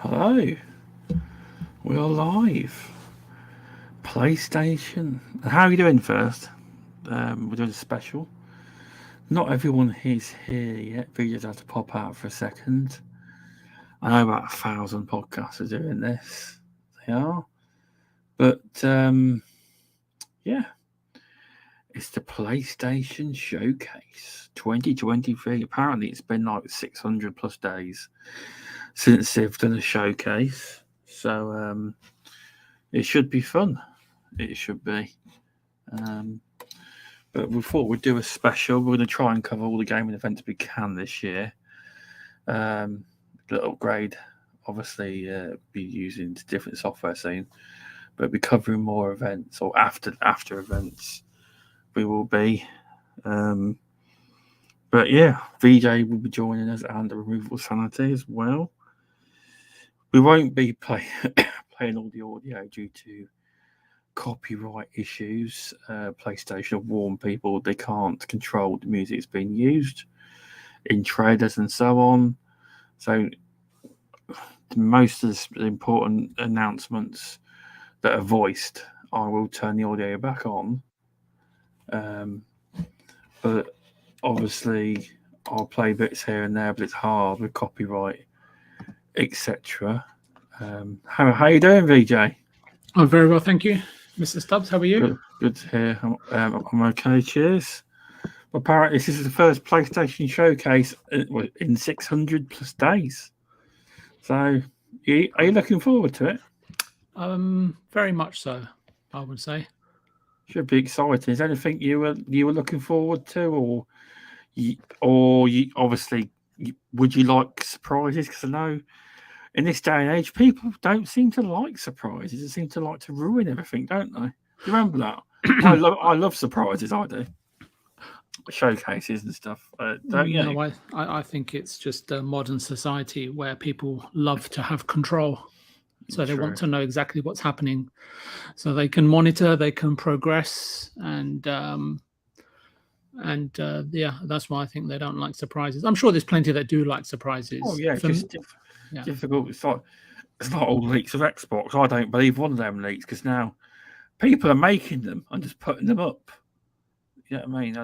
Hello, we're live. PlayStation. How are you doing first? We're doing a special. Not everyone is here yet. Videos have to pop out for a second. I know about 1,000 podcasts are doing this. They are. But yeah, it's the PlayStation Showcase 2023. Apparently, it's been like 600 plus days since they've done a showcase. So it should be fun. It should be. But we thought we'd do a special. We're going to try and cover all the gaming events we can this year. The upgrade, obviously, be using different software soon, but we're covering more events or after events. We will be. But yeah, VJ will be joining us and the RemovableSanity as well. We won't be playing all the audio due to copyright issues. PlayStation have warned people they can't control the music that's being used in trailers and so on. So most of the important announcements that are voiced, I will turn the audio back on. But obviously I'll play bits here and there, but it's hard with copyright, etc. How are you doing, VJ? Oh, very well, thank you, Mr. Stubbs. How are you? Good to hear. I'm okay. Cheers. Apparently, this is the first PlayStation showcase in 600 plus days. So, are you looking forward to it? Very much so, I would say. Should be exciting. Is there anything you were looking forward to, or you obviously would you like surprises? Because I know in this day and age, people don't seem to like surprises. They seem to like to ruin everything, don't they? Do you remember that? I love surprises. I do. Showcases and stuff. Don't you? No, I think it's just a modern society where people love to have control. So they want to know exactly what's happening, so they can monitor, they can progress, and yeah, that's why I think they don't like surprises. I'm sure there's plenty that do like surprises. Oh yeah, just difficult. It's like all the leaks of Xbox. I don't believe one of them leaks because now people are making them and just putting them up. You know what I mean?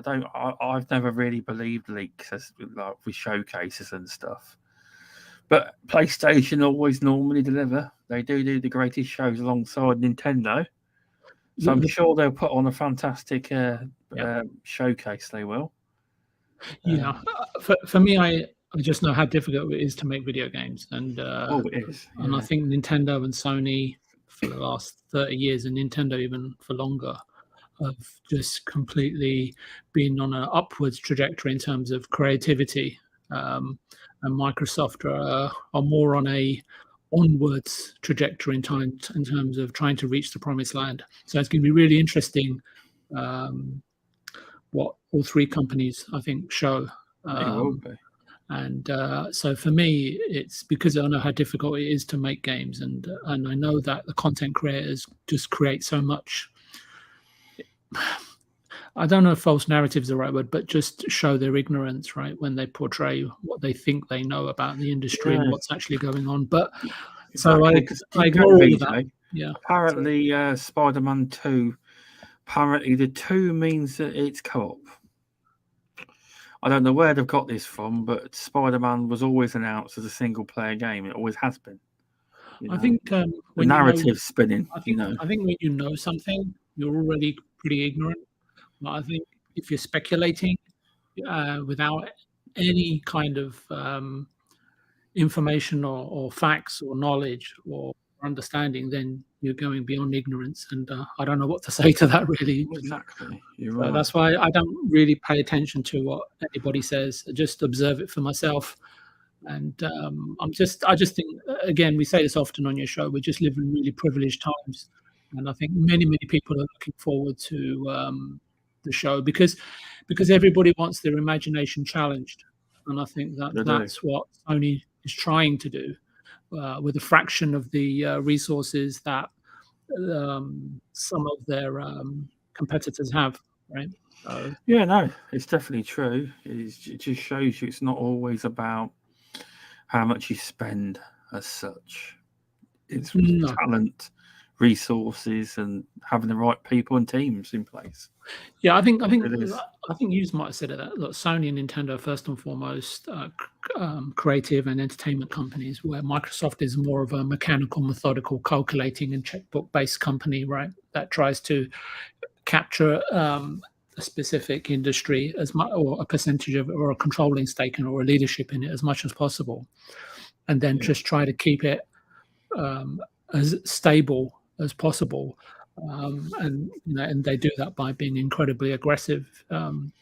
I've never really believed leaks as like with showcases and stuff. But PlayStation always normally deliver. They do the greatest shows alongside Nintendo. So I'm sure they'll put on a fantastic showcase. They will. Yeah, for me, I just know how difficult it is to make video games, and it is. Yeah. And I think Nintendo and Sony for the last 30 years, and Nintendo even for longer, have just completely been on an upwards trajectory in terms of creativity. And Microsoft are more on a onwards trajectory in terms of trying to reach the promised land. So it's going to be really interesting what all three companies, I think, show. It will be. And so for me, it's because I know how difficult it is to make games, and I know that the content creators just create so much. I don't know if false narrative is the right word, but just show their ignorance, right? When they portray what they think they know about the industry and what's actually going on. But so I ignore all of that. Yeah. Apparently, Spider-Man 2, apparently the 2 means that it's co-op. I don't know where they've got this from, but Spider-Man was always announced as a single-player game. It always has been. I think the narrative's spinning. I think when you know something, you're already pretty ignorant. But I think if you're speculating without any kind of information or facts or knowledge or understanding, then you're going beyond ignorance. And I don't know what to say to that, really. Exactly. You're right. That's why I don't really pay attention to what anybody says. I just observe it for myself. And I just think, again, we say this often on your show, we just live in really privileged times. And I think many people are looking forward to the show because everybody wants their imagination challenged. And I think that's what Sony is trying to do with a fraction of the resources that some of their competitors have, right? Yeah, no, it's definitely true. It just shows you it's not always about how much you spend. as such. It's No. talent, resources, and having the right people and teams in place. Yeah, I think It is. you might have said it. That look, Sony and Nintendo are first and foremost creative and entertainment companies, where Microsoft is more of a mechanical, methodical, calculating and checkbook-based company, right? That tries to capture a specific industry as much, or a percentage of, or a controlling stake in, or a leadership in it as much as possible, and then just try to keep it as stable as possible. And and they do that by being incredibly aggressive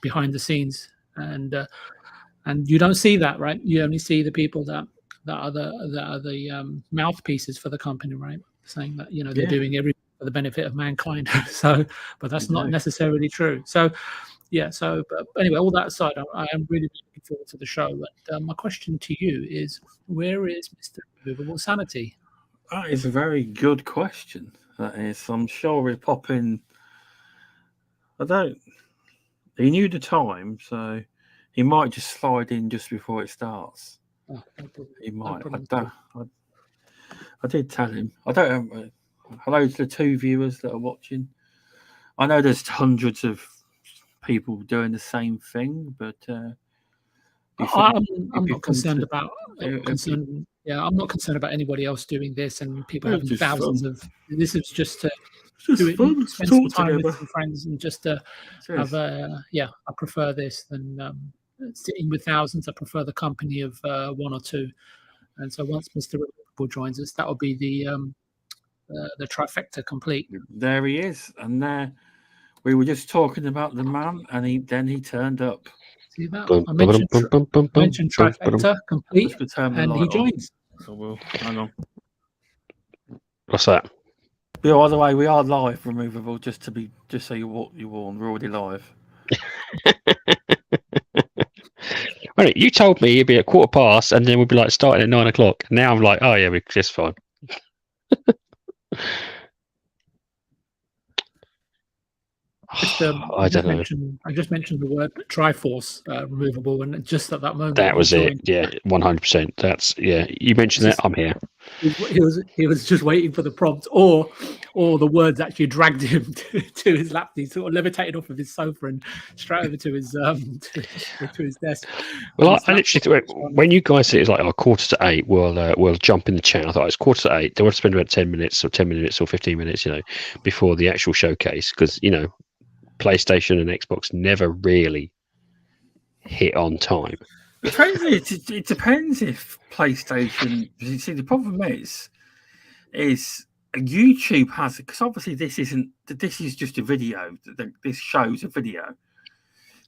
behind the scenes, and you don't see that, right? You only see the people that are the mouthpieces for the company, right? Saying that they're doing everything for the benefit of mankind. So, but that's not necessarily true. So, yeah. So, but anyway, all that aside, I am really looking forward to the show. And my question to you is, where is Mr. Removable Sanity? That is a very good question. That is. I'm sure he'll pop in. He knew the time, so he might just slide in just before it starts. Oh, he might. I did tell him. I don't. Hello to the 2 viewers that are watching. I know there's hundreds of people doing the same thing, but I'm not concerned about I'm not concerned about anybody else doing this and people having thousands of. This is just to do it, spend some time with some friends, and just to have I prefer this than sitting with thousands. I prefer the company of one or two. And so once Mr. Removable joins us, that will be the trifecta complete. There he is, and there we were just talking about the man, and he turned up. See that? I mentioned trifecta complete, and he joins. So hang on. What's that? By the way, we are live, Removable. Just so you warned, we're already live. Right, you told me it'd be at past, and then we'd be like starting at 9 o'clock. Now I'm like, oh yeah, we're just fine. I don't know. I just mentioned the word Triforce Removable, and just at that moment, that was it. Yeah, 100%. That's You mentioned that, I'm here. He was just waiting for the prompt, or the words actually dragged him to his lap. He sort of levitated off of his sofa and straight over to his to his desk. Well, I literally when you guys said it's like 7:45, we'll jump in the chat. I thought it's 7:45. They want to spend about 10 minutes or 15 minutes, before the actual showcase, because PlayStation and Xbox never really hit on time. It depends if PlayStation. You see, the problem is YouTube has it, because obviously this is just a video. This shows a video.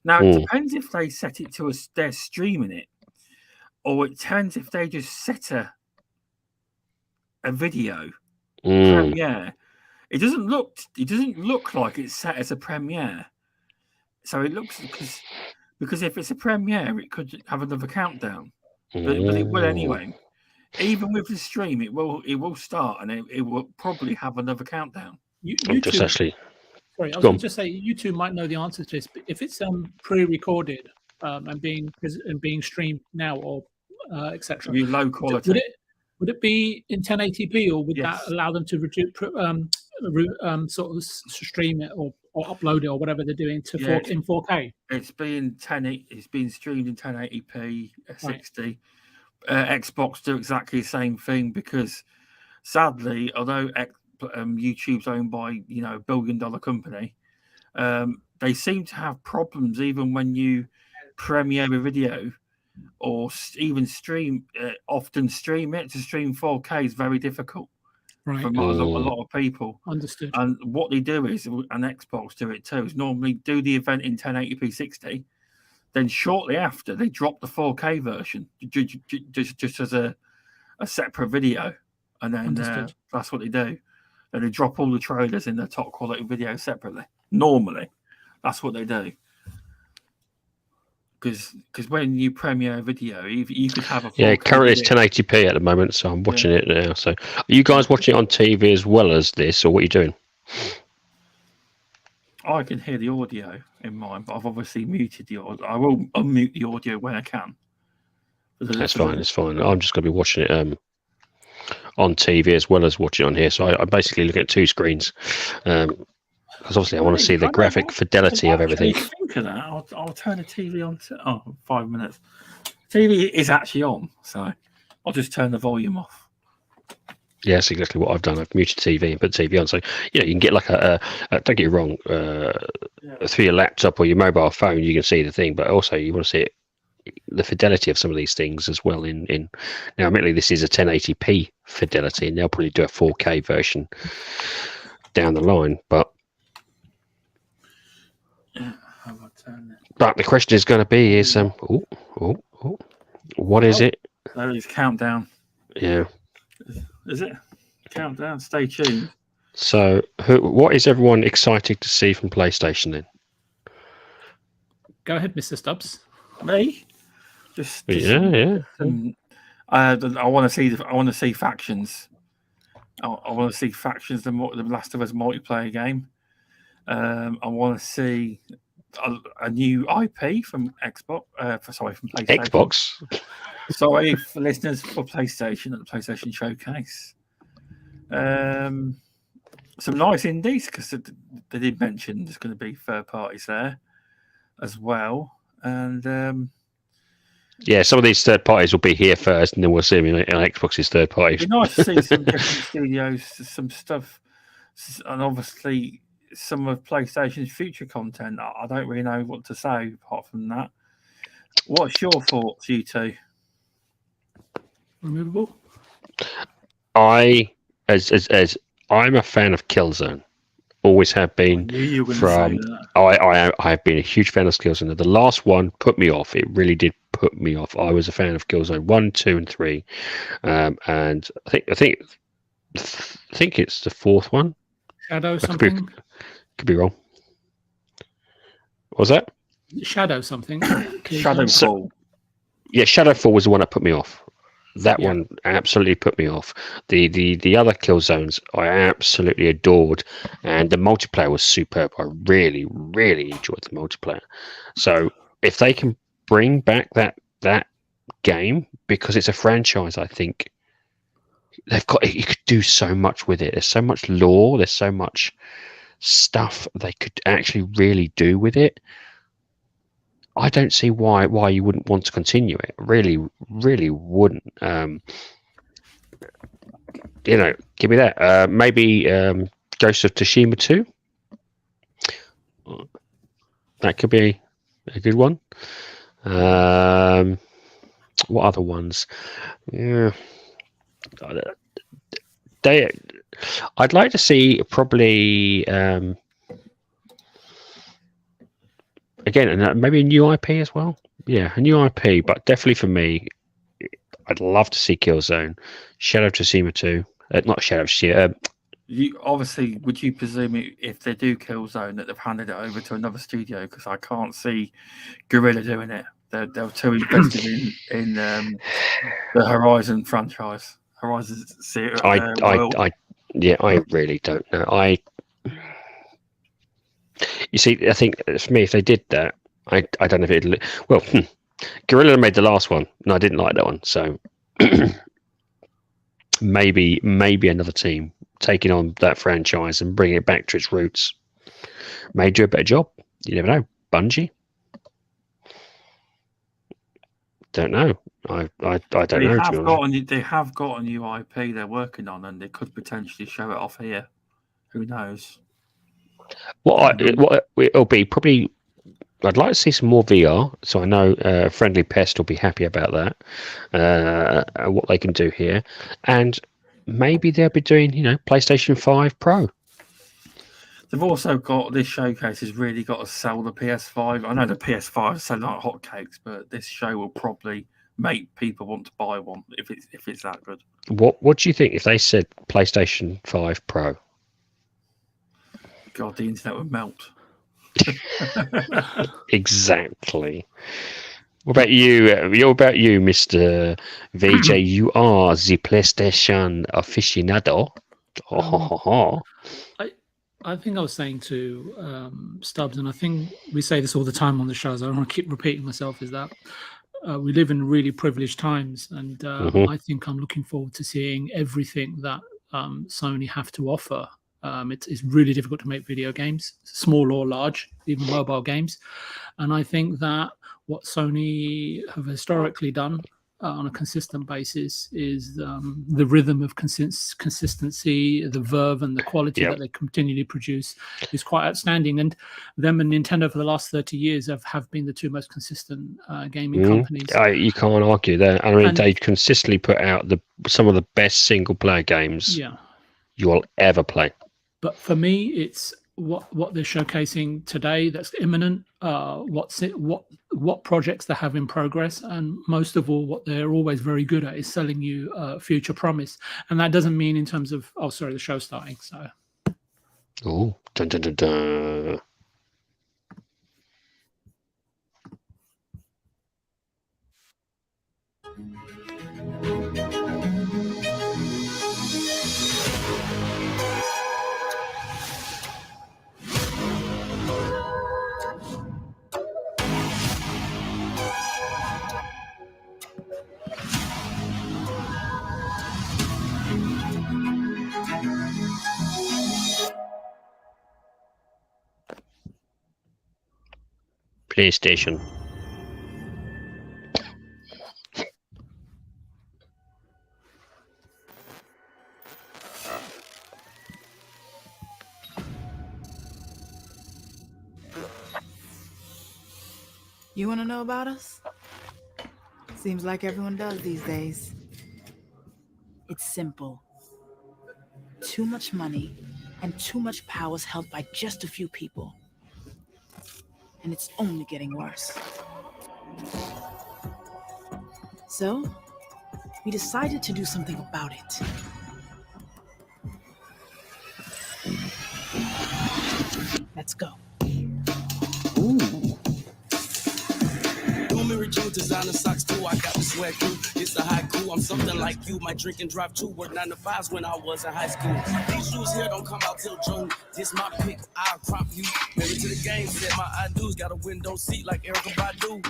Now it depends if they set it to they're streaming it, or it depends if they just set a video premiere. It doesn't look like it's set as a premiere. So it looks because if it's a premiere, it could have another countdown. But it will anyway. Even with the stream, it will start, and it will probably have another countdown. Sorry, I was going to just say you two might know the answer to this. But if it's pre-recorded and being streamed now, or etc., low quality. Would it be in 1080p, or would that allow them to reduce, sort of stream it or upload it, or whatever they're doing in 4K? It's being streamed in 1080p 60. Xbox do exactly the same thing, because sadly, although YouTube's owned by $1 billion company, they seem to have problems even when you premiere a video. Or even often stream it. To stream 4K is very difficult for a lot of people. Understood. And what they do is, and Xbox do it too, is normally do the event in 1080p 60, then shortly after they drop the 4K version just as a separate video, and then that's what they do. And they drop all the trailers in the top quality video separately. Normally, that's what they do. Because when you premiere a video, you could have a 4K currently it's 1080p at the moment, so I'm watching it now. So, are you guys watching it on TV as well as this, or what are you doing? I can hear the audio in mine, but I've obviously muted the audio. I will unmute the audio when I can. That's fine. It's fine. I'm just going to be watching it on TV as well as watching on here. So I'm basically looking at 2 screens. Because obviously I want to see the graphic fidelity of everything. Think of that. I'll turn the TV on. 5 minutes. TV is actually on, so I'll just turn the volume off. Yeah, that's exactly what I've done. I've muted TV and put TV on. So you can get like a don't get it wrong, through your laptop or your mobile phone, you can see the thing, but also you want to see it, the fidelity of some of these things as well. In now, admittedly, this is a 1080p fidelity, and they'll probably do a 4K version down the line, but. But the question is going to be what is it? There is countdown. Yeah. Is it? Countdown. Stay tuned. So, what is everyone excited to see from PlayStation then? Go ahead, Mr. Stubbs. Me? Yeah. I want to see factions. I want to see factions. The Last of Us multiplayer game. I want to see a new IP from Xbox. From PlayStation. Xbox. Sorry for listeners, for PlayStation at the PlayStation Showcase. Some nice indies, because they did mention there's going to be third parties there as well, and yeah, some of these third parties will be here first, and then we'll see them on Xbox's third parties. It'd be nice to see some different studios, some stuff, and obviously some of PlayStation's future content. I don't really know what to say apart from that. What's your thoughts, you two? Removable? As I'm a fan of Killzone, always have been. I have been a huge fan of Killzone. The last one put me off. It really did put me off. I was a fan of Killzone 1, 2, and 3, and I think it's the 4th one. Shadow something. Could be wrong. What was that? Shadow something. Shadowfall. Yeah, Shadowfall was the one that put me off. That one absolutely put me off. The other Killzones I absolutely adored, and the multiplayer was superb. I really, really enjoyed the multiplayer. So if they can bring back that game, because it's a franchise, I think you could do so much with it. There's so much lore. There's so much stuff they could actually really do with it. I don't see why you wouldn't want to continue it. Really, really wouldn't. Give me that. Maybe Ghost of Tsushima 2. That could be a good one. What other ones? Yeah. I'd like to see probably again, maybe a new IP as well. Yeah, a new IP, but definitely for me, I'd love to see Killzone, Shadow of Tsushima 2. Not Shadow of Tsushima. You obviously, would you presume if they do Killzone that they've handed it over to another studio? Because I can't see Guerrilla doing it. They're too invested in the Horizon franchise, Horizon series. I really don't know. You see, I think for me, if they did that, I don't know if it'd. Well, Guerrilla made the last one, and I didn't like that one. So maybe another team taking on that franchise and bringing it back to its roots may do a better job. You never know. Bungie. Don't know. I don't know. They have got a new IP they're working on, and they could potentially show it off here. Who knows? What it'll be probably. I'd like to see some more VR, so I know Friendly Pest will be happy about that. What they can do here, and maybe they'll be doing, PlayStation 5 Pro. They've also got this showcase has really got to sell the PS5. I know the PS5 selling like hotcakes, but this show will probably make people want to buy one if it's that good. What do you think if they said PlayStation 5 Pro? God, the internet would melt. Exactly. What about you? Mr. VJ? You are the PlayStation aficionado. I think I was saying to Stubbs, and I think we say this all the time on the shows. I don't want to keep repeating myself. Is that we live in really privileged times, and I think I'm looking forward to seeing everything that Sony have to offer. It's really difficult to make video games, small or large, even mobile games. And I think that what Sony have historically done on a consistent basis is the rhythm of consistency, the verve and the quality that they continually produce is quite outstanding. And them and Nintendo for the last 30 years have been the two most consistent gaming companies. You can't argue that. I mean, they consistently put out some of the best single-player games you will ever play. But for me, it's what they're showcasing today that's imminent, what projects they have in progress, and most of all, what they're always very good at is selling you future promise. And that doesn't mean in terms of the show's starting. So, dun, dun, dun, dun. PlayStation. You want to know about us? Seems like everyone does these days. It's simple. Too much money and too much power is held by just a few people. And it's only getting worse. So, we decided to do something about it. Let's go. Designer socks too, I got the swag too. It's a haiku, I'm something like you. Might drink and drive too, work 9 to 5s when I was in high school. These shoes here don't come out till June. This my pick, I'll prompt you. Maybe to the game, set my I do's. Got a window seat like Erykah Badu.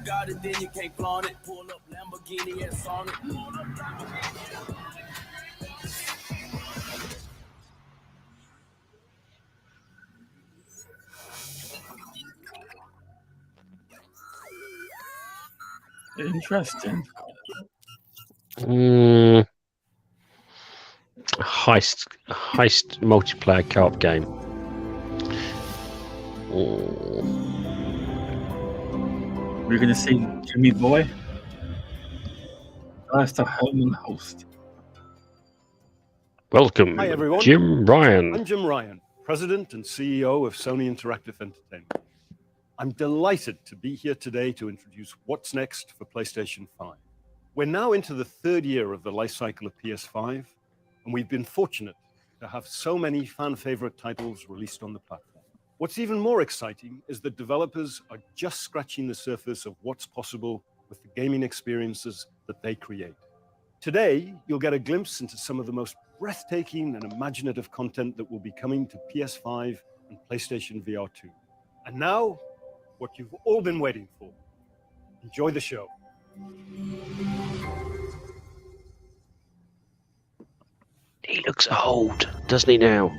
Got it, then you can't flaunt it. Pull up Lamborghini and Sonic. Interesting. Heist multiplayer co-op game. We're going to see Jimmy Boy. First, a home and host. Welcome, hi everyone. Jim Ryan. I'm Jim Ryan, President and CEO of Sony Interactive Entertainment. I'm delighted to be here today to introduce what's next for PlayStation 5. We're now into the third year of the life cycle of PS5, and we've been fortunate to have so many fan-favorite titles released on the platform. What's even more exciting is that developers are just scratching the surface of what's possible with the gaming experiences that they create. Today, you'll get a glimpse into some of the most breathtaking and imaginative content that will be coming to PS5 and PlayStation VR 2. And now, what you've all been waiting for. Enjoy the show. He looks old, doesn't he now?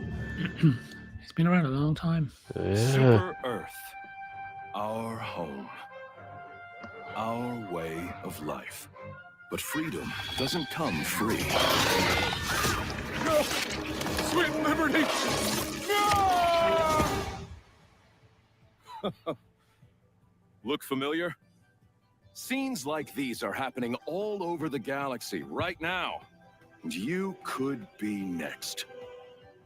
He's been around a long time. Super Earth, our home, our way of life. But freedom doesn't come free. No! Sweet liberty! No! Look familiar? Scenes like these are happening all over the galaxy right now. And you could be next.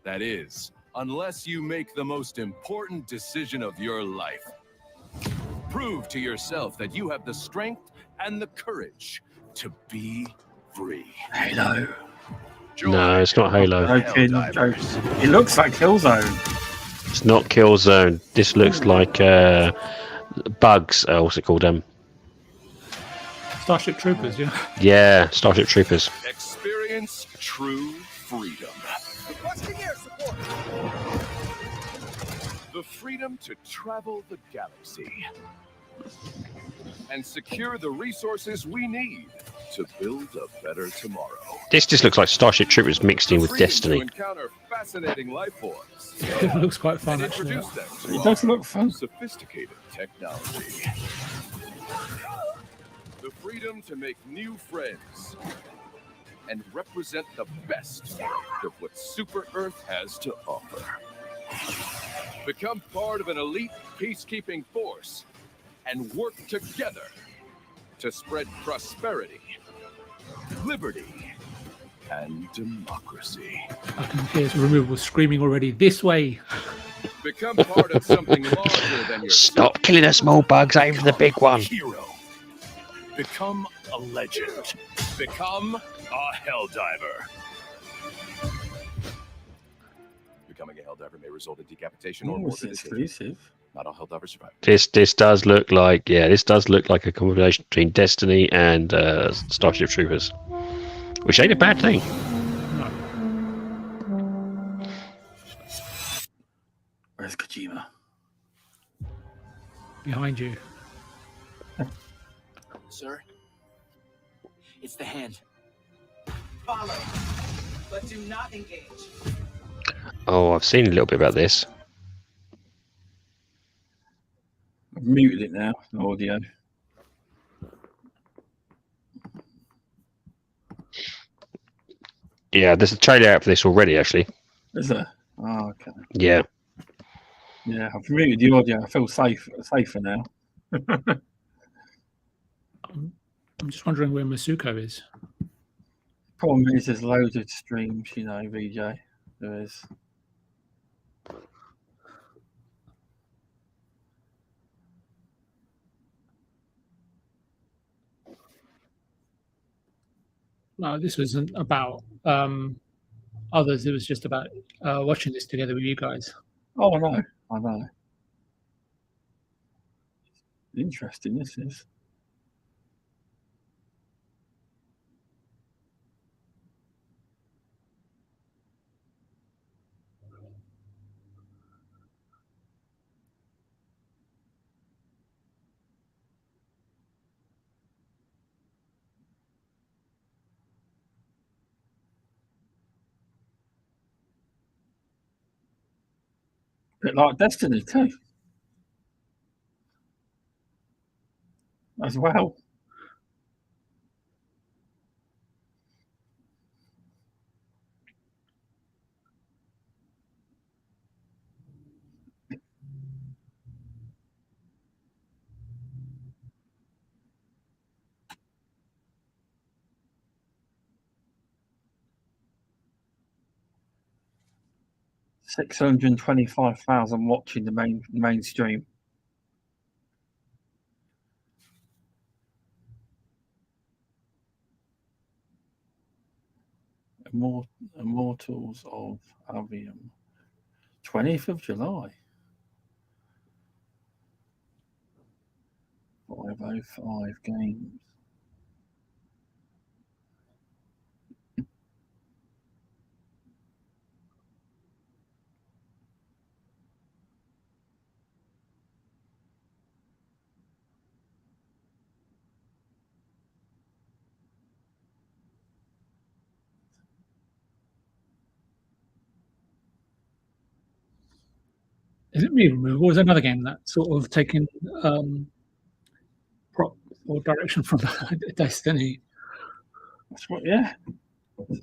That is, unless you make the most important decision of your life. Prove to yourself that you have the strength and the courage to be free. Hello. No, it's not Halo. Okay, it looks like Killzone. It's not Killzone. This looks like Bugs. What's it called? Starship Troopers, yeah. Yeah, Starship Troopers. Experience true freedom. The freedom to travel the galaxy and secure the resources we need to build a better tomorrow. This just looks like Starship Troopers mixed in with Freedom Destiny. to encounter fascinating life forms It looks quite fun, and actually. introduce them to It does look fun. sophisticated technology. The freedom to make new friends and represent the best of what Super Earth has to offer. Become part of an elite peacekeeping force and work together to spread prosperity, liberty, and democracy. I can hear Removable screaming already, this way. Become part of something larger than yourself. Stop killing the small bugs, aim for the big one. Hero. Become a legend. Become a helldiver. Becoming a helldiver may result in decapitation or Oh, it's mortification. exclusive. Not all helldivers survive. This does look like a combination between Destiny and Starship Troopers, which ain't a bad thing. Where's Kojima? Behind you. Sir, it's the hand. Follow, but do not engage. Oh, I've seen a little bit about this. I've muted it now, the audio. Yeah, there's a trailer out for this already, actually. Is there? Oh, okay. Yeah. Yeah, I've muted the audio. I feel safer now. I'm just wondering where Masuko is. Problem is, there's loads of streams, you know, VJ. There is. No, this wasn't about others. It was just about watching this together with you guys. Oh, I know. Interesting, this is. Bit like Destiny too. As well. $625,000 watching the mainstream. Immortals of Avium. 20th of July. 505 games. Is it me, Removable? Was another game that sort of taken prop or direction from Destiny? That's what, yeah.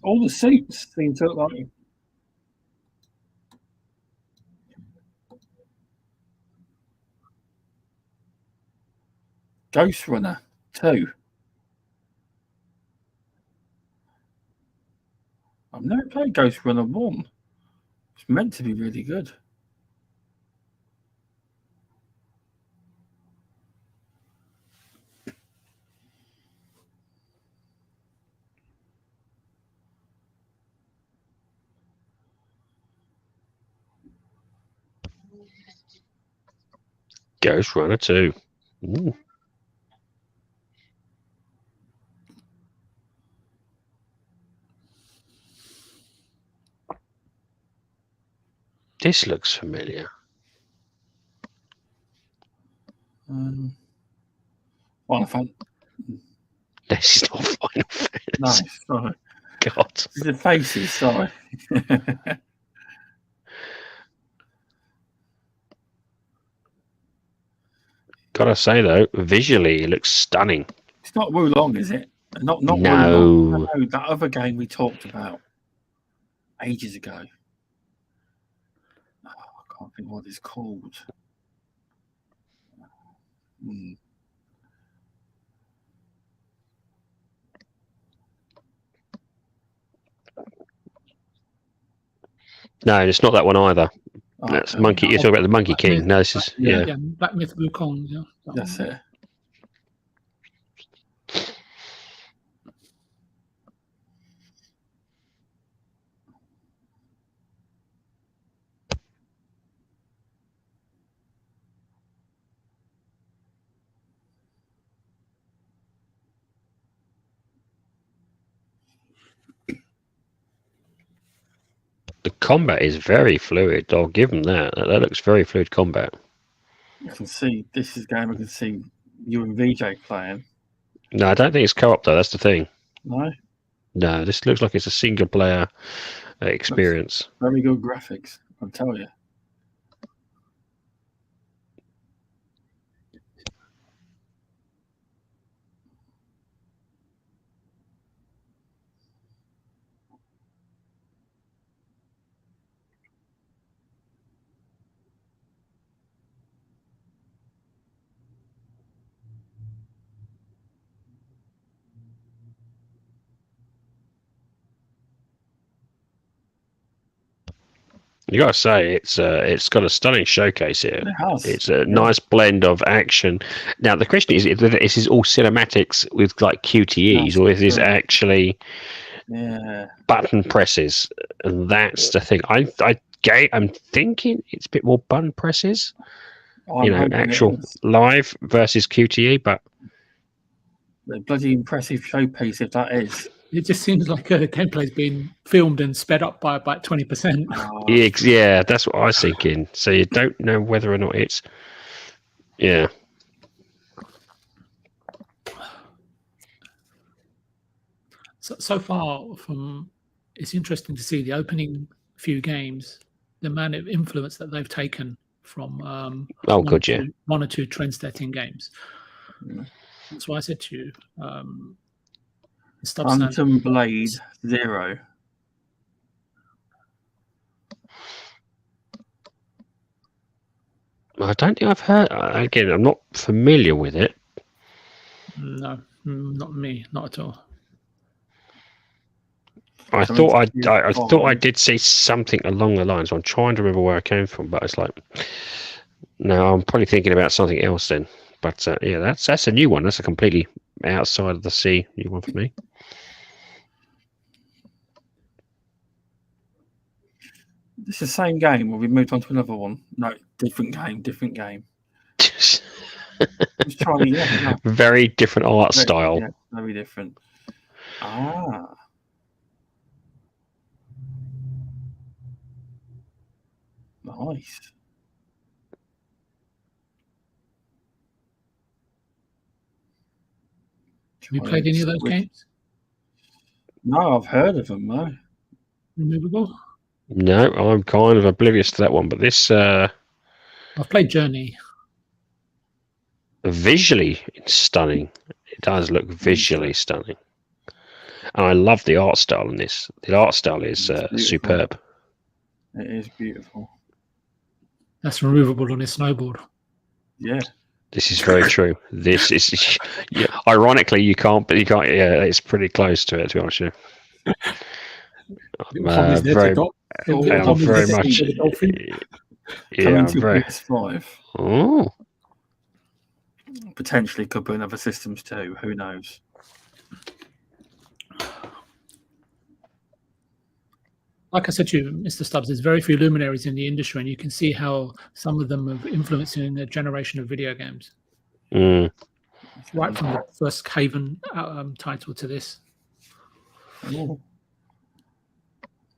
All the suits seem to look like. Ghost Runner 2. I've never played Ghost Runner 1. It's meant to be really good. Ghost Runner 2. Ooh. This looks familiar. Final Fantasy. This is not Final Fantasy. No, sorry. God. The faces, sorry. Gotta say though, visually it looks stunning. It's not Wulong, is it? Not No. Wulong. No, that other game we talked about ages ago. Oh, I can't think what it's called. No, it's not that one either. Oh, That's Monkey. You're talking about the Monkey King. No, this is Yeah, Black Myth Wukong. Yeah, that's it. The combat is very fluid. I'll give them that. That looks very fluid combat. You can see this is a game I can see you and VJ playing. No, I don't think it's co-op though. That's the thing. No, No, this looks like it's a single player experience. very good graphics, I'll tell you. You gotta say it's got a stunning showcase here. It has. It's a nice blend of action. Now the question is this is all cinematics with like QTEs, or is this actually button presses? And that's the thing. I'm thinking it's a bit more button presses. Actual live versus QTE, but a bloody impressive showpiece if that is. It just seems like a gameplay's been filmed and sped up by about 20%. Yeah, that's what I was thinking. So you don't know whether or not it's So far, it's interesting to see the opening few games, the amount of influence that they've taken from one or two trend-setting games. That's why I said to you, Phantom Blade 0. I don't think I've heard. Again, I'm not familiar with it. No, not me, not at all. I thought I did see something along the lines. I'm trying to remember where I came from, but it's like, no, I'm probably thinking about something else then. But yeah, that's a new one. That's a completely outside of the sea new one for me. It's the same game, or we moved on to another one? No, different game. Just trying to, very different art style. Yeah, very different. Nice. Have you played any of those games? No, I've heard of them, no. Removable? No, I'm kind of oblivious to that one, but this I've played Journey. Visually stunning. It does look visually stunning. And I love the art style in this. The art style is superb. It is beautiful. That's Removable on his snowboard. Yeah. This is very true. This is, ironically, you can't. Yeah, it's pretty close to it. To be honest with you, very much. Coming to PS5. Oh, potentially could be in other systems too. Who knows? like I said to you, Mr. Stubbs, there's very few luminaries in the industry, and you can see how some of them have influenced in a generation of video games. Mm. Right from the first Haven title to this. Oh.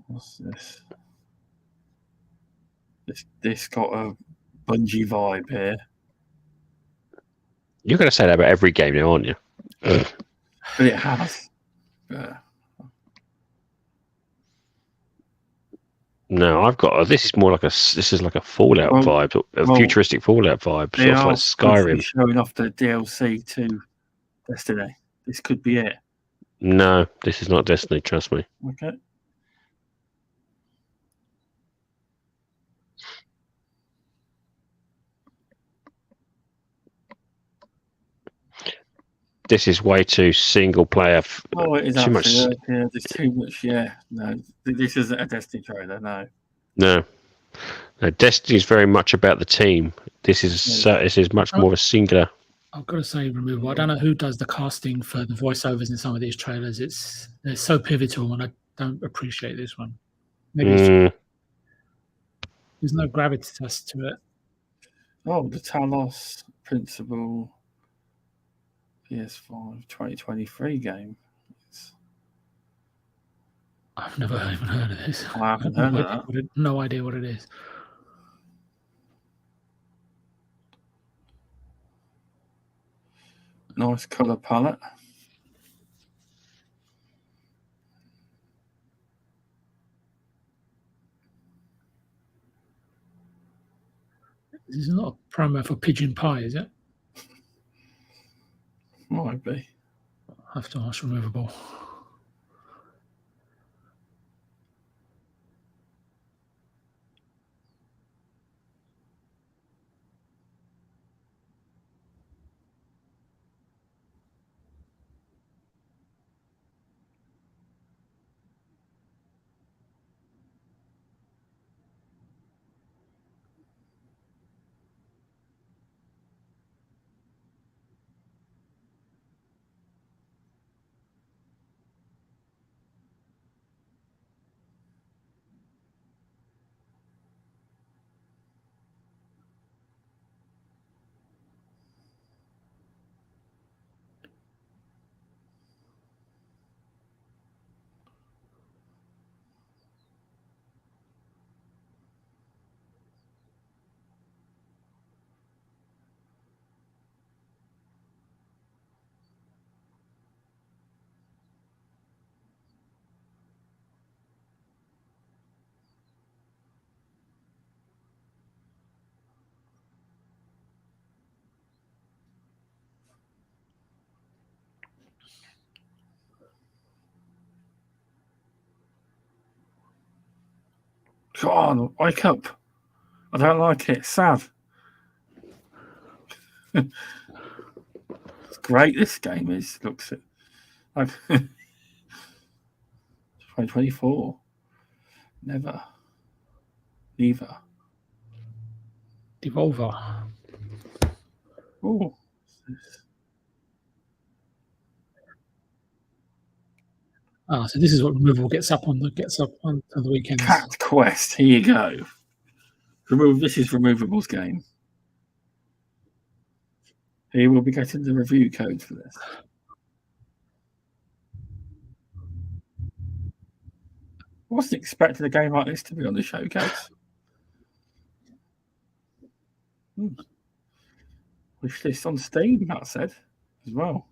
What's this? This got a Bungie vibe here. You're going to say that about every game now, aren't you? But it has. No, I've got. This is more like this is like a Fallout vibe, a futuristic Fallout vibe, They sort of are like Skyrim. showing off the DLC to Destiny. This could be it. No, this is not Destiny. Trust me. Okay. This is way too single player. Oh, it is too much. Yeah, there's too much. Yeah, no, this isn't a Destiny trailer. No. No, Destiny is very much about the team. This is much more of a singular. I've got to say, Removable, I don't know who does the casting for the voiceovers in some of these trailers. They're so pivotal, and I don't appreciate this one. Maybe there's no gravitas to it. Oh, the Talos Principle PS5 2023 game. I've never even heard of this. I haven't heard of that. No idea what it is. Nice colour palette. This is not a promo for Pigeon Pie, is it? Might be. I have to ask Removable. Come on, wake up. I don't like it. It's sad. It's great, this game is. Looks like 2024. Never. Neither. Devolver. Oh. Ah, so this is what Removable gets up on the weekends. Cat Quest. Here you go. This is Removable's game. He will be getting the review code for this. I wasn't expecting a game like this to be on the showcase. Wish list on Steam, that said, as well.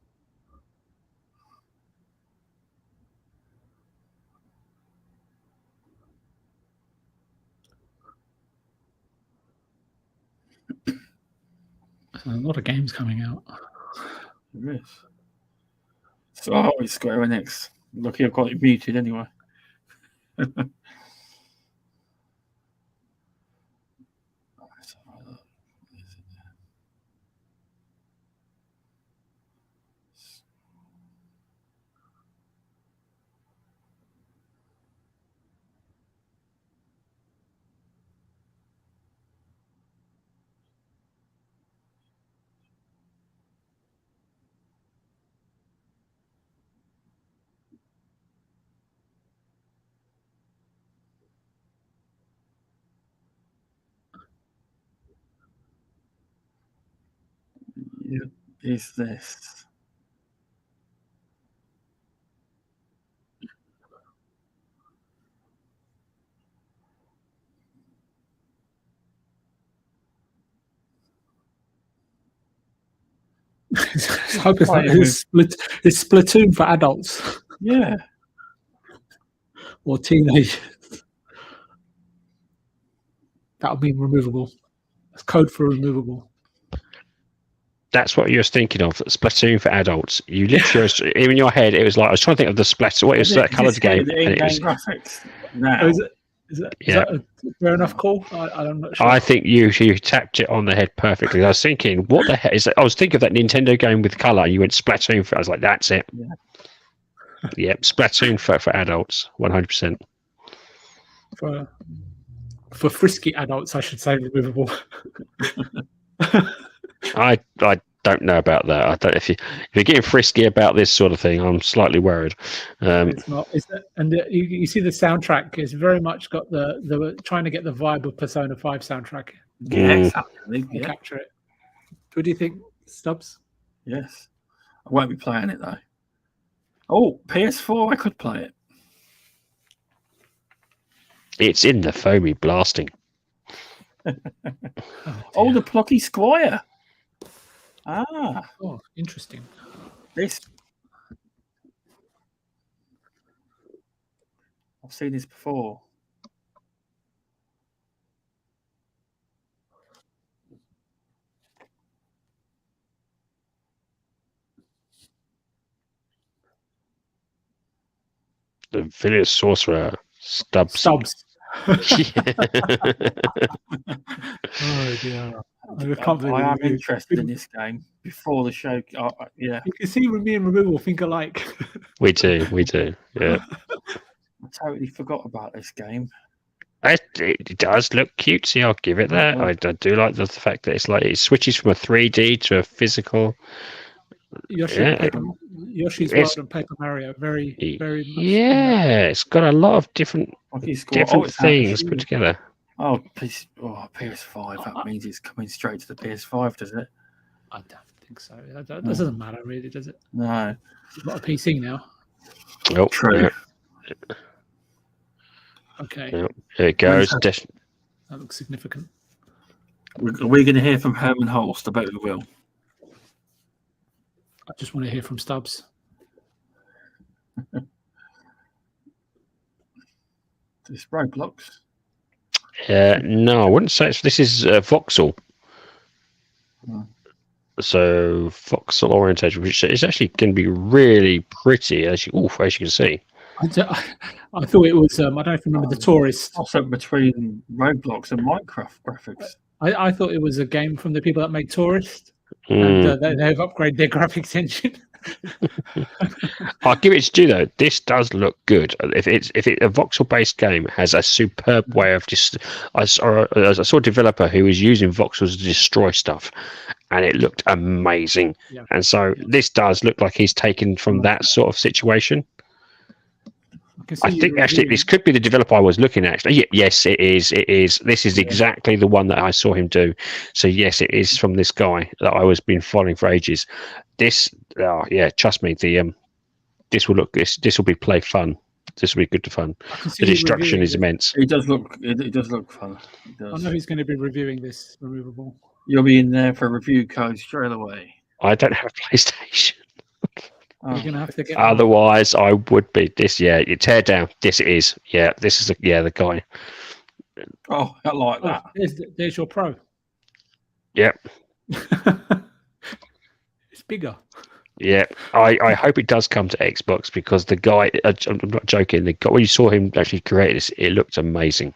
A lot of games coming out. There is. So, it's Square Enix. Lucky I've got it muted anyway. is this? I hope it's, like, it's Splatoon for adults Yeah. or teenagers. That'll be removable. It's code for removable. That's what you was thinking of. Splatoon for adults. You literally, in your head, it was like I was trying to think of the Splatoon. What is that coloured game? The And it in-game was, graphics now. Oh, is that a fair enough call? I'm not sure. I think you tapped it on the head perfectly. I was thinking, what the heck is that? I was thinking of that Nintendo game with colour. And you went Splatoon for. I was like, that's it. Yeah. Yep, Splatoon for adults, 100%. For frisky adults, I should say removable. I don't know about that. I don't. If you're getting frisky about this sort of thing, I'm slightly worried. It's not. You see the soundtrack is very much got the trying to get the vibe of Persona 5 soundtrack. Yes, absolutely. And Yeah. capture it. What do you think, Stubbs? Yes. I won't be playing it though. Oh, PS4, I could play it. It's in the foamy blasting. Oh, the Plucky Squire. Ah, Oh, interesting. this. I've seen this before. The village sorcerer Stubbs. Oh dear. I am interested in this game before the show. Yeah, You can see me and Removal think alike. We do. Yeah, I totally forgot about this game. it does look cutesy. I'll give it that. I do like the fact that it's like it switches from a 3D to a physical. Yoshi's World and Paper Mario, very much. Yeah, it's got a lot of different things put together. Oh, PS5. That means it's coming straight to the PS5, does it? I don't think so. That doesn't matter, really, does it? No. It's not a PC now. Oh, true. Yeah. Okay. Yeah, here it goes. That looks significant. Are we going to hear from Herman Holst? I bet we will. I just want to hear from Stubbs. This Roblox. No, I wouldn't say this is voxel. Oh. So voxel orientation, which is actually going to be really pretty, as you can see. I thought it was. I don't know if you remember the Tourist. Also between Roblox and Minecraft graphics. I thought it was a game from the people that made Tourist, and they've upgraded their graphics engine. I'll give it to you though. This does look good. If a voxel-based game has a superb way of just, I saw a developer who was using voxels to destroy stuff, and it looked amazing. Yeah. And so this does look like he's taken from that sort of situation. I think actually this could be the developer I was looking at. Yes, it is. It is. This is exactly the one that I saw him do. So yes, it is from this guy that I was been following for ages. This, trust me, this will look. This will be play fun. This will be good to fun. The destruction is immense. It does look. It does look fun. It does. I know he's going to be reviewing this removable. You'll be in there for a review code straight away. I don't have PlayStation. You're going to have to get. Otherwise, I would be. This, you tear down. This it is. Yeah, this is the guy. Oh, I like that. There's your Pro. Yep. It's bigger. Yeah, I hope it does come to Xbox because the guy, I'm not joking, the guy, when you saw him actually create this, it looked amazing.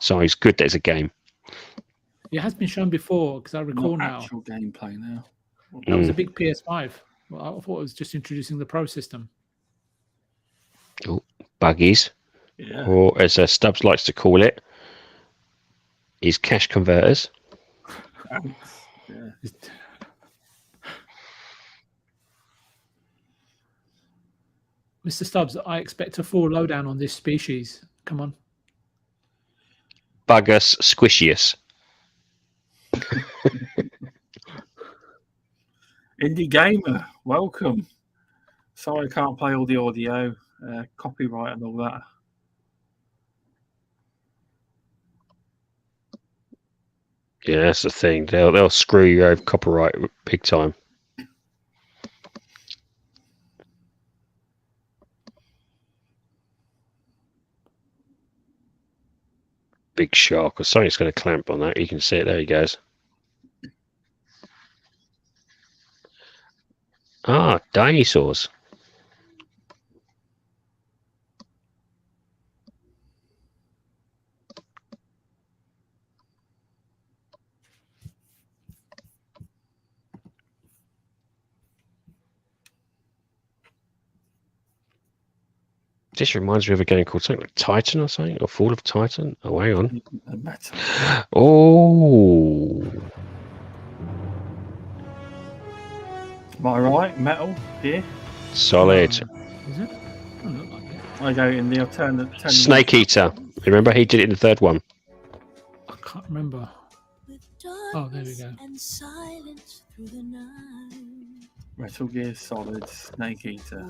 So it's good that it's a game. It has been shown before because I recall Not now. actual gameplay now. That was a big PS5. Well, I thought it was just introducing the Pro system. Oh, buggies. Yeah. Or as Stubbs likes to call it, is cash converters. Yeah. Mr. Stubbs, I expect a full lowdown on this species. Come on. Buggus squishius. Indie Gamer, welcome. Sorry I can't play all the audio, copyright and all that. Yeah, that's the thing. They'll screw you over copyright big time. Big shark or something's going to clamp on that. You can see it. There he goes. Ah, dinosaurs. This reminds me of a game called something like Titan or something, or Fall of Titan. Oh, hang on. Metal. Oh. Am I right? Metal here. Solid. Is it? Doesn't look like it. I go in the alternate. Snake Eater. Remember, he did it in the third one. I can't remember. Oh, there we go. Metal Gear Solid Snake Eater.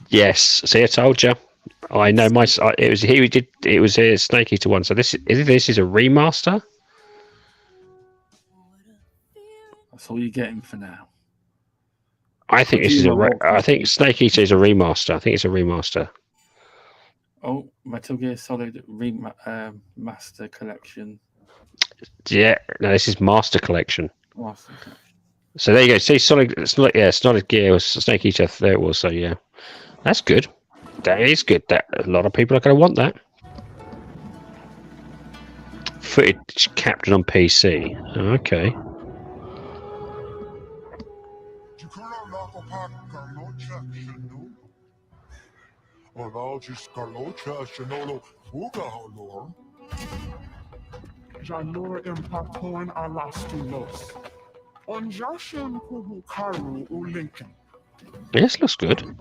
Yes. See, I told you. I know my. It was he who did. It was a Snake Eater one. So this is a remaster. That's all you're getting for now. I think this is I think Snake Eater is a remaster. I think it's a remaster. Oh, Metal Gear Solid Master Collection. Yeah. No, this is Master Collection. Master Collection. So there you go. See, Solid. It's not. Yeah, Solid Gear was Snake Eater. There it was. So yeah, that's good. That is good. That a lot of people are going to want that. Footage captured on PC. Okay. Yes, looks good.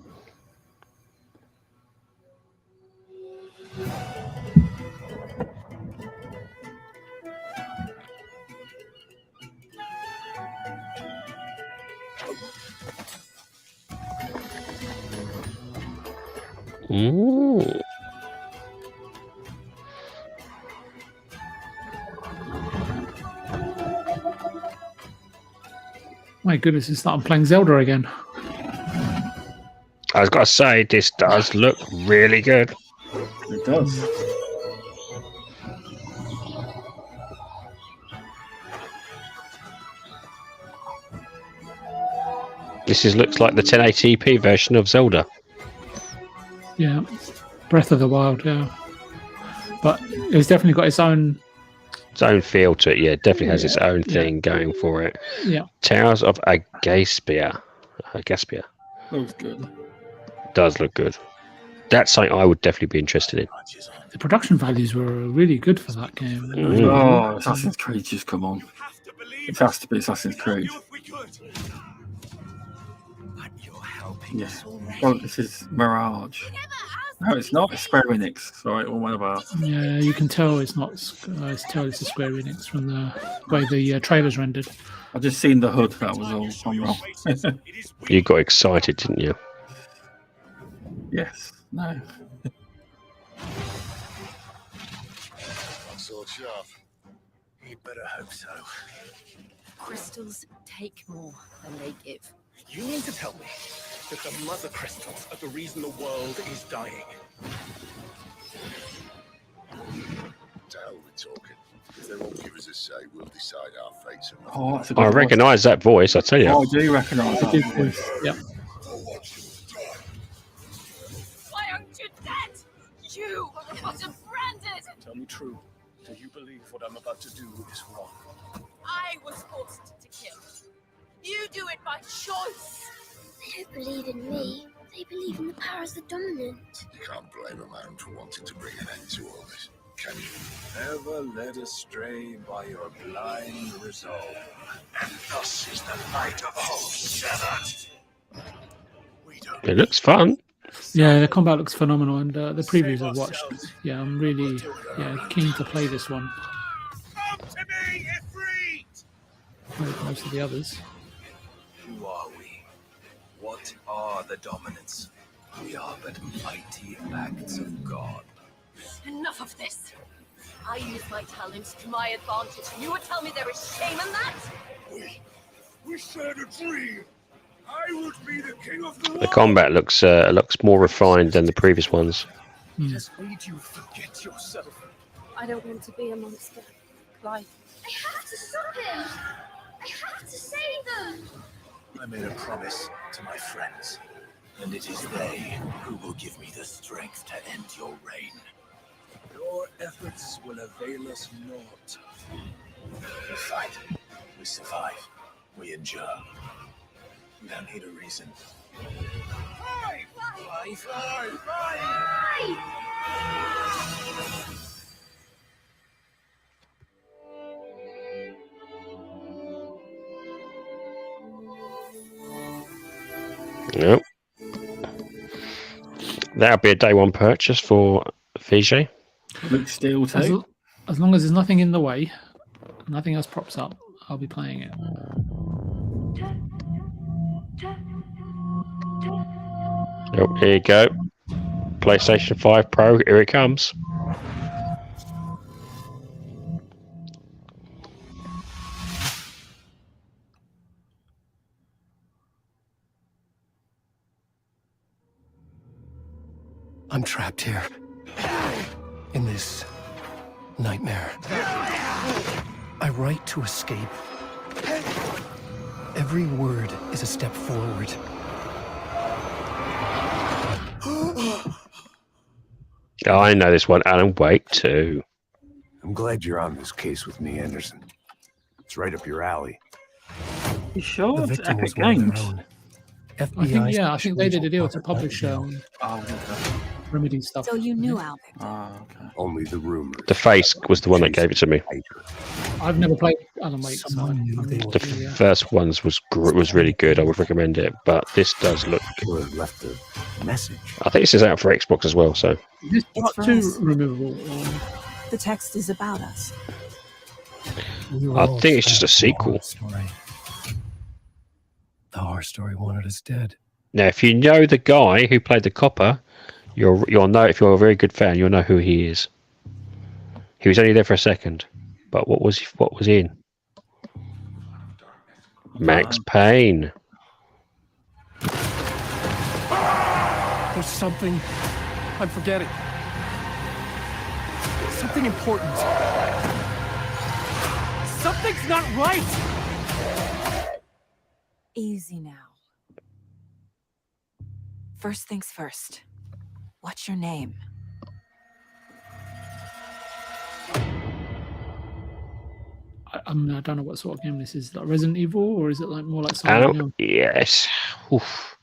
Ooh. My goodness, it's starting playing Zelda again. I've got to say, this does look really good. It does. Looks like the 1080p version of Zelda. Yeah, Breath of the Wild. Yeah, but it's definitely got its own feel to it. Yeah, it definitely has its own thing going for it. Yeah. Towers of Agaspia. Looks good. Does look good. That's something I would definitely be interested in. The production values were really good for that game. Oh, Assassin's Creed, just come on. It has to be Assassin's Creed. Yeah. Well, this is Mirage. No, it's not. It's Square Enix. Sorry, or one of our. Yeah, you can tell it's not. It's a Square Enix from the way the trailer's rendered. I just seen the hood. That was all. I'm wrong. You got excited, didn't you? Yes. No. You better hope so. Crystals take more than they give. You mean to tell me that the mother crystals are the reason the world is dying? To hell we're talking. If they won't give us a say, we'll decide our fates. Oh, that's a good I recognise that voice, I tell you. Oh, I do recognise that voice. Yeah. Why aren't you dead? You was branded. Tell me true. Do you believe what I'm about to do is wrong? I was forced to kill. You do it by choice. They don't believe in me. They believe in the powers that dominant. You can't blame a man for wanting to bring an end to all this, can you? Never led astray by your blind resolve. And thus is the light of hope severed. It looks fun. Yeah, the combat looks phenomenal, and the previews I've watched. Yeah, I'm really keen to play this one. Come to me, Ifrit! with most of the others. Who are we? What are the dominants? We are but mighty acts of God. Enough of this. I use my talents to my advantage. You would tell me there is shame in that? We shared a dream. I would be the king of the The world. combat looks more refined than the previous ones. It has made you forget yourself. I don't want to be a monster. Clive. I have to stop him! I have to save them! I made a promise to my friends, and it is they who will give me the strength to end your reign. Your efforts will avail us naught. We fight, we survive, we endure. We don't need a reason. Fly! Fly! Fly! Fly! Yep. That'll be a day one purchase for Fiji. Luke Steel too. As long as there's nothing in the way, nothing else props up, I'll be playing it. Oh, here you go. PlayStation 5 Pro, here it comes. I'm trapped here. In this nightmare. I write to escape. Every word is a step forward. Oh, I know this one. Alan Wake too. I'm glad you're on this case with me, Anderson. It's right up your alley. You sure? The It's victim Epic was one of their Games. own. I think, I think they did a deal to publish Oh, okay. Remedy stuff. So you knew Al. Oh, okay. Only the rumors. The Face was the one that gave it to me. I've never played Alan Wake, so Someone knew they were The first ones was really good. I would recommend it, but this does look. Killer left a message. I think this is out for Xbox as well. So Is this part for 2 us. removable? The text is about us. I think it's just a sequel. Story. The horror story wanted us dead. Now, if you know the guy who played the copper, you'll know. If you're a very good fan, you'll know who he is. He was only there for a second, but what was he in? Max Payne. There's something I'm forgetting. Something important. Something's not right! Easy now. First things first. What's your name? I don't know what sort of game this is. Like Resident Evil, or is it like more like Silent Hill? Yes. Oof.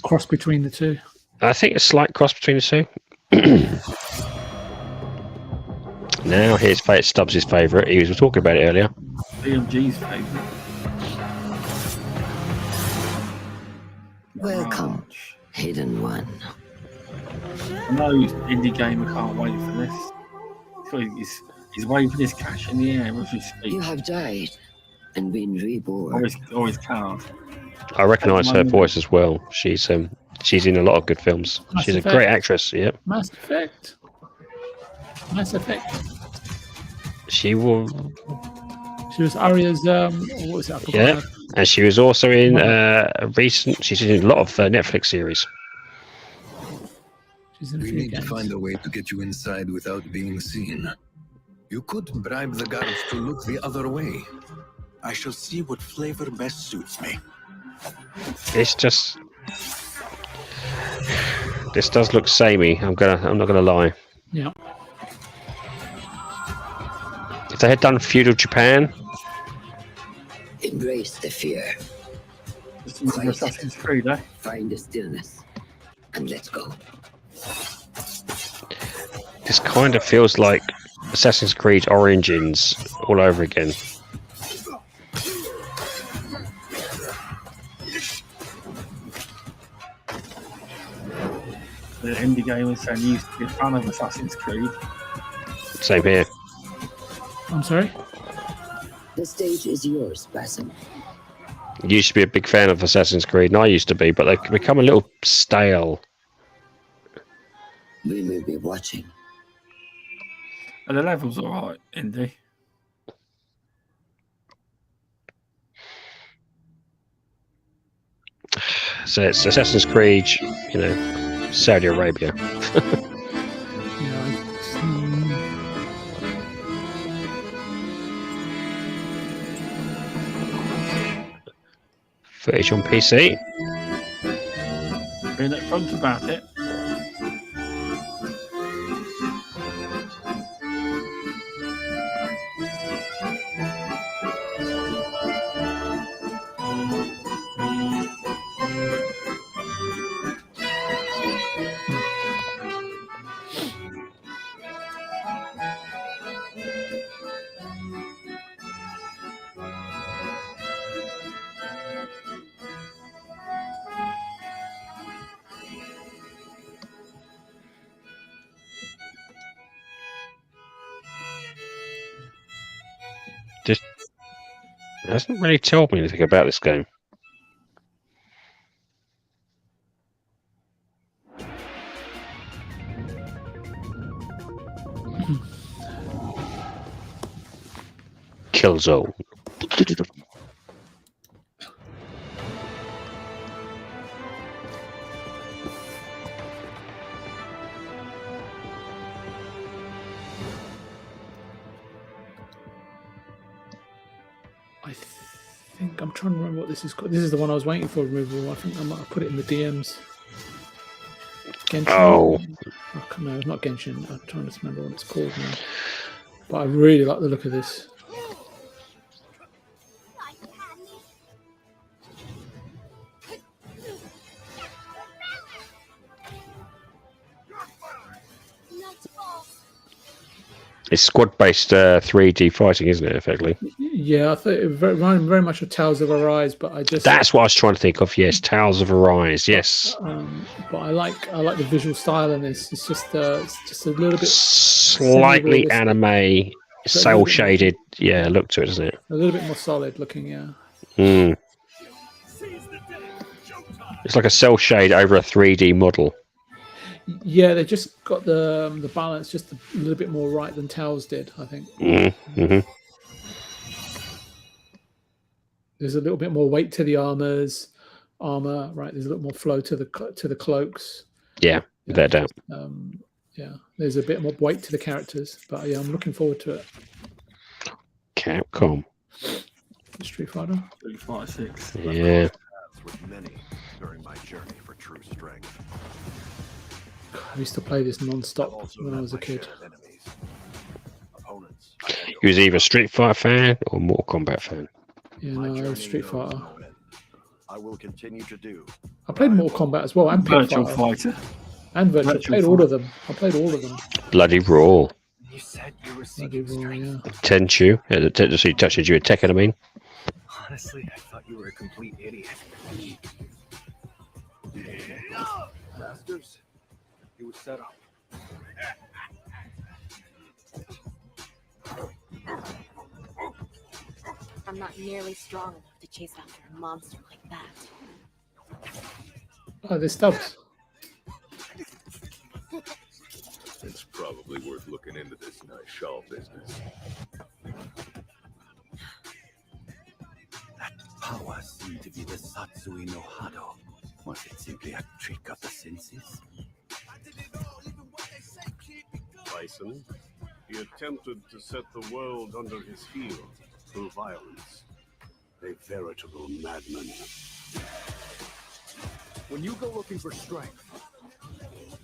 Cross between the two. I think a slight cross between the two. Now here's Stubbs' favourite. He was talking about it earlier. BMG's favourite. Welcome, Hidden One. I know indie gamer can't wait for this. He's waving his cash in the air as we speak. You have died and been reborn. Or his card. I recognise her voice as well. She's in a lot of good films. Mass She's Effect. a great actress. Yep. Mass Effect. Mass Effect. She will. She was Arya's. What was it? I forgot Yeah, her. and she was also in a recent. She's in a lot of Netflix series. She's in a We few need to games. find a way to get you inside without being seen. You could bribe the guards to look the other way. I shall see what flavor best suits me. It's just. This does look samey. I'm not gonna lie. Yeah. If they had done feudal Japan, Embrace the fear. Just another Assassin's Creed, eh? Find the stillness. And let's go. this kind of feels like Assassin's Creed Origins all over again. The indie gamers saying you used to be a fan of Assassin's Creed. Same here. I'm sorry. The stage is yours, Basim. You used to be a big fan of Assassin's Creed, and I used to be, but they've become a little stale. We will be watching. And the level's all right, Indy. So it's Assassin's Creed, you know, Saudi Arabia. Footage on PC. Being upfront about it. Just hasn't really told me anything about this game. Killzone. I think I'm trying to remember what this is called. This is the one I was waiting for removal. I think I might have put it in the DMs. Genshin. Oh. No, it's not Genshin. I'm trying to remember what it's called now. But I really like the look of this. It's squad-based 3D fighting, isn't it, effectively? Yeah, I thought it reminded very much of Tales of Arise, but I just... That's what I was trying to think of, yes. Tales of Arise, yes. But I like the visual style in this. It's just a little bit... Slightly anime, cel-shaded, yeah, look to it, isn't it? A little bit more solid looking, yeah. Mm. It's like a cel shade over a 3D model. Yeah, they just got the balance just a little bit more right than Tales did, I think. Mm-hmm. There's a little bit more weight to the armor, right? There's a little more flow to the cloaks. Yeah, without doubt. Yeah, there's a bit more weight to the characters, but yeah, I'm looking forward to it. Capcom. Street Fighter. Street Fighter 6. Yeah. With many during my journey for true strength. I used to play this non-stop when I was a kid. He was either a Street Fighter fan or Mortal Kombat fan. Yeah, no, I was Street Fighter. I will continue to do. I played Mortal Kombat as well, and Virtual Fighter. And Virtual. I played all of them. I played all of them. Bloody Raw. You said you were Bloody Raw, yeah. Tenchu. So you touched you with Tekken, I mean. Honestly, I thought you were a complete idiot. Masters, you were set up. I'm not nearly strong enough to chase after a monster like that. Oh, there's stubs. It's probably worth looking into this nice shawl business. That power seemed to be the Satsui no Hado. Was it simply a trick of the senses? Bison, he attempted to set the world under his heel through violence. A veritable madman. When you go looking for strength,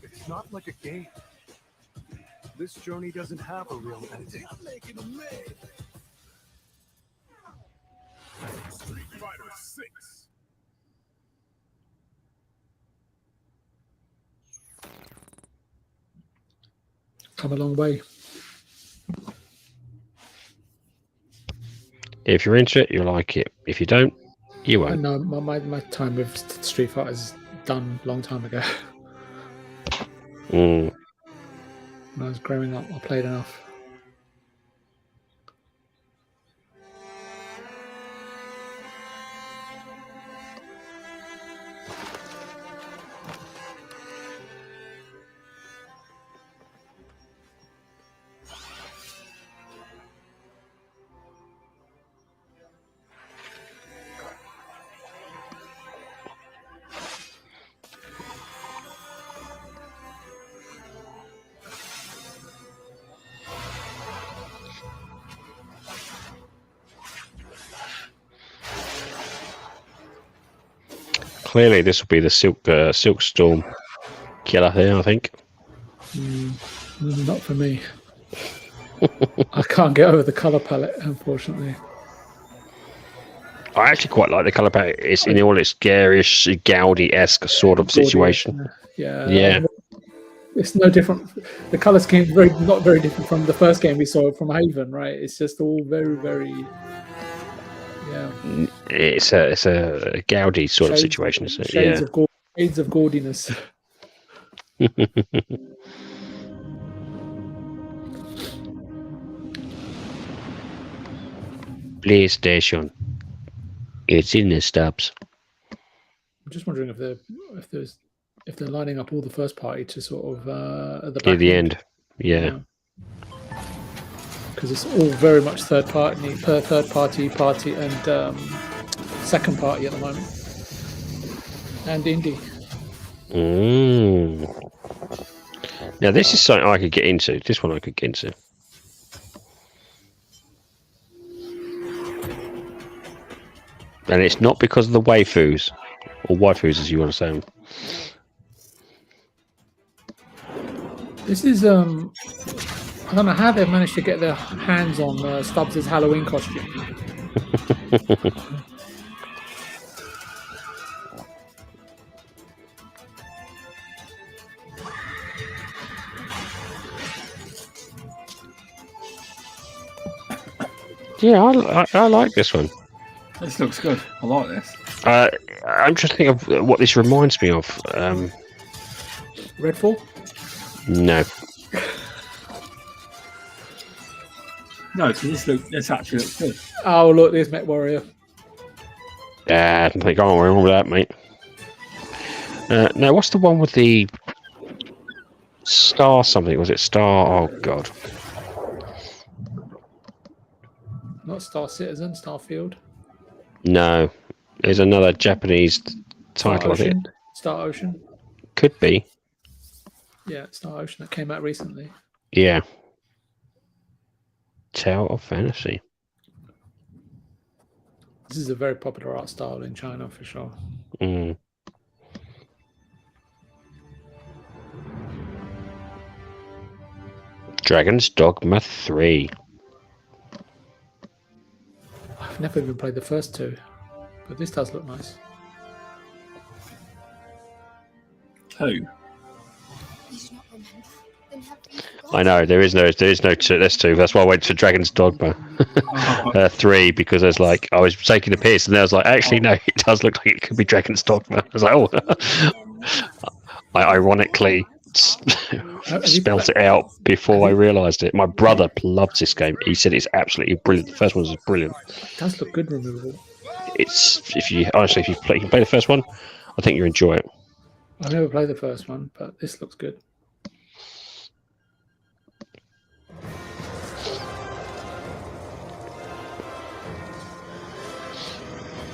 it's not like a game. This journey doesn't have a real ending. Street Fighter 6. Come a long way. If you're into it, you'll like it. If you don't, you won't. No, my time with Street Fighter is done a long time ago. Mm. When I was growing up, I played enough. clearly this will be the Silk Storm killer here, I think. Not for me. I can't get over the color palette, unfortunately. I actually quite like the colour palette. It's in all its garish, Gaudi-esque sort of situation. Yeah. It's no different. The color scheme is not very different from the first game we saw from Haven, right? It's just all very, very. Yeah. It's a Gaudi sort of situation, isn't it? Shades of gaudiness. PlayStation. It's in the stubs. I'm just wondering if they're lining up all the first party to sort of at the back Near the end. Yeah. Because it's all very much third party, and second party at the moment, and indie. Now this is something I could get into. This one I could get into. And it's not because of the waifus, or waifus as you want to say them. This is I don't know how they've managed to get their hands on Stubbs' Halloween costume. Yeah, I like this one. This looks good. I like this. I'm just thinking of what this reminds me of. Redfall? No. No, because this actually looks good. Oh, look, there's Mech Warrior. I don't think I don't remember that, mate. Now, what's the one with the star something? Was it Star? Oh, God. Not Star Citizen, Starfield. No. There's another Japanese title of it. Star Ocean. Could be. Yeah, Star Ocean that came out recently. Yeah. Tower of Fantasy. This is a very popular art style in China for sure. Dragon's Dogma 3. I've never even played the first two, but this does look nice. Two. I know there is no two. There's two. That's why I went for Dragon's Dogma 3 because I was like I was taking the piss, and then I was like, actually no, it does look like it could be Dragon's Dogma. I was like, oh, I ironically spelt it out before I realised it. My brother loves this game. He said it's absolutely brilliant. The first one was brilliant. It does look good, Removable. It's you can play the first one, I think you enjoy it. I've never played the first one, but this looks good.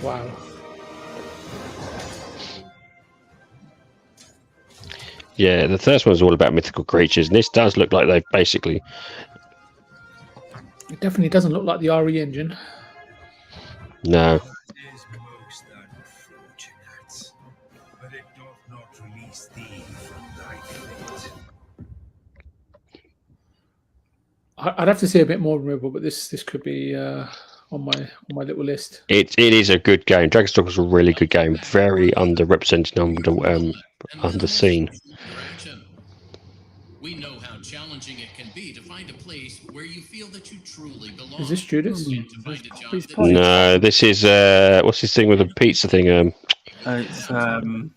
Wow. Yeah, the first one was all about mythical creatures, and this does look like they've basically... It definitely doesn't look like the RE engine. No. I'd have to see a bit more Removable, but this could be on my little list. It is a good game. Dragon's Dogma was a really good game. Very underrepresented, underseen. We know how challenging it can be to find a place where you feel that you truly belong. Is this Judas? No, this is what's this thing with the pizza thing? It's something.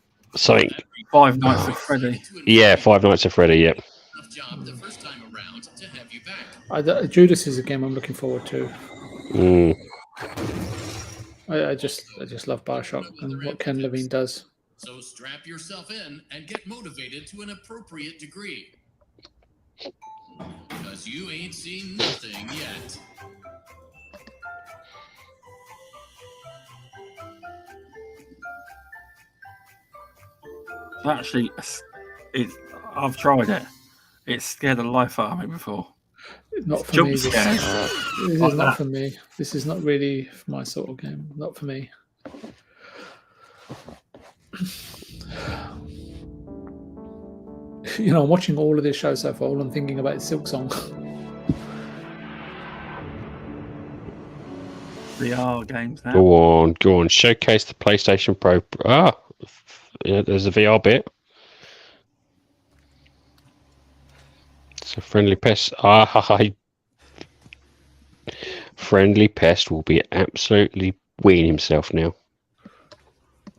Five Nights at Freddy. Yeah, Five Nights at Freddy. Yep. Judas is a game I'm looking forward to. I just love Bioshock and what Ken Levine does. So strap yourself in and get motivated to an appropriate degree. Because you ain't seen nothing yet. Actually, I've tried it. It scared the life out of me before. Not for Jump me. scares. This is not for me. This is not really my sort of game. Not for me. You know, I'm watching all of this show so far. All I'm thinking about is Silk Song. VR games now. Go on. Showcase the PlayStation Pro. Yeah, there's a VR bit. So friendly pest. Friendly pest will be absolutely weeing himself now.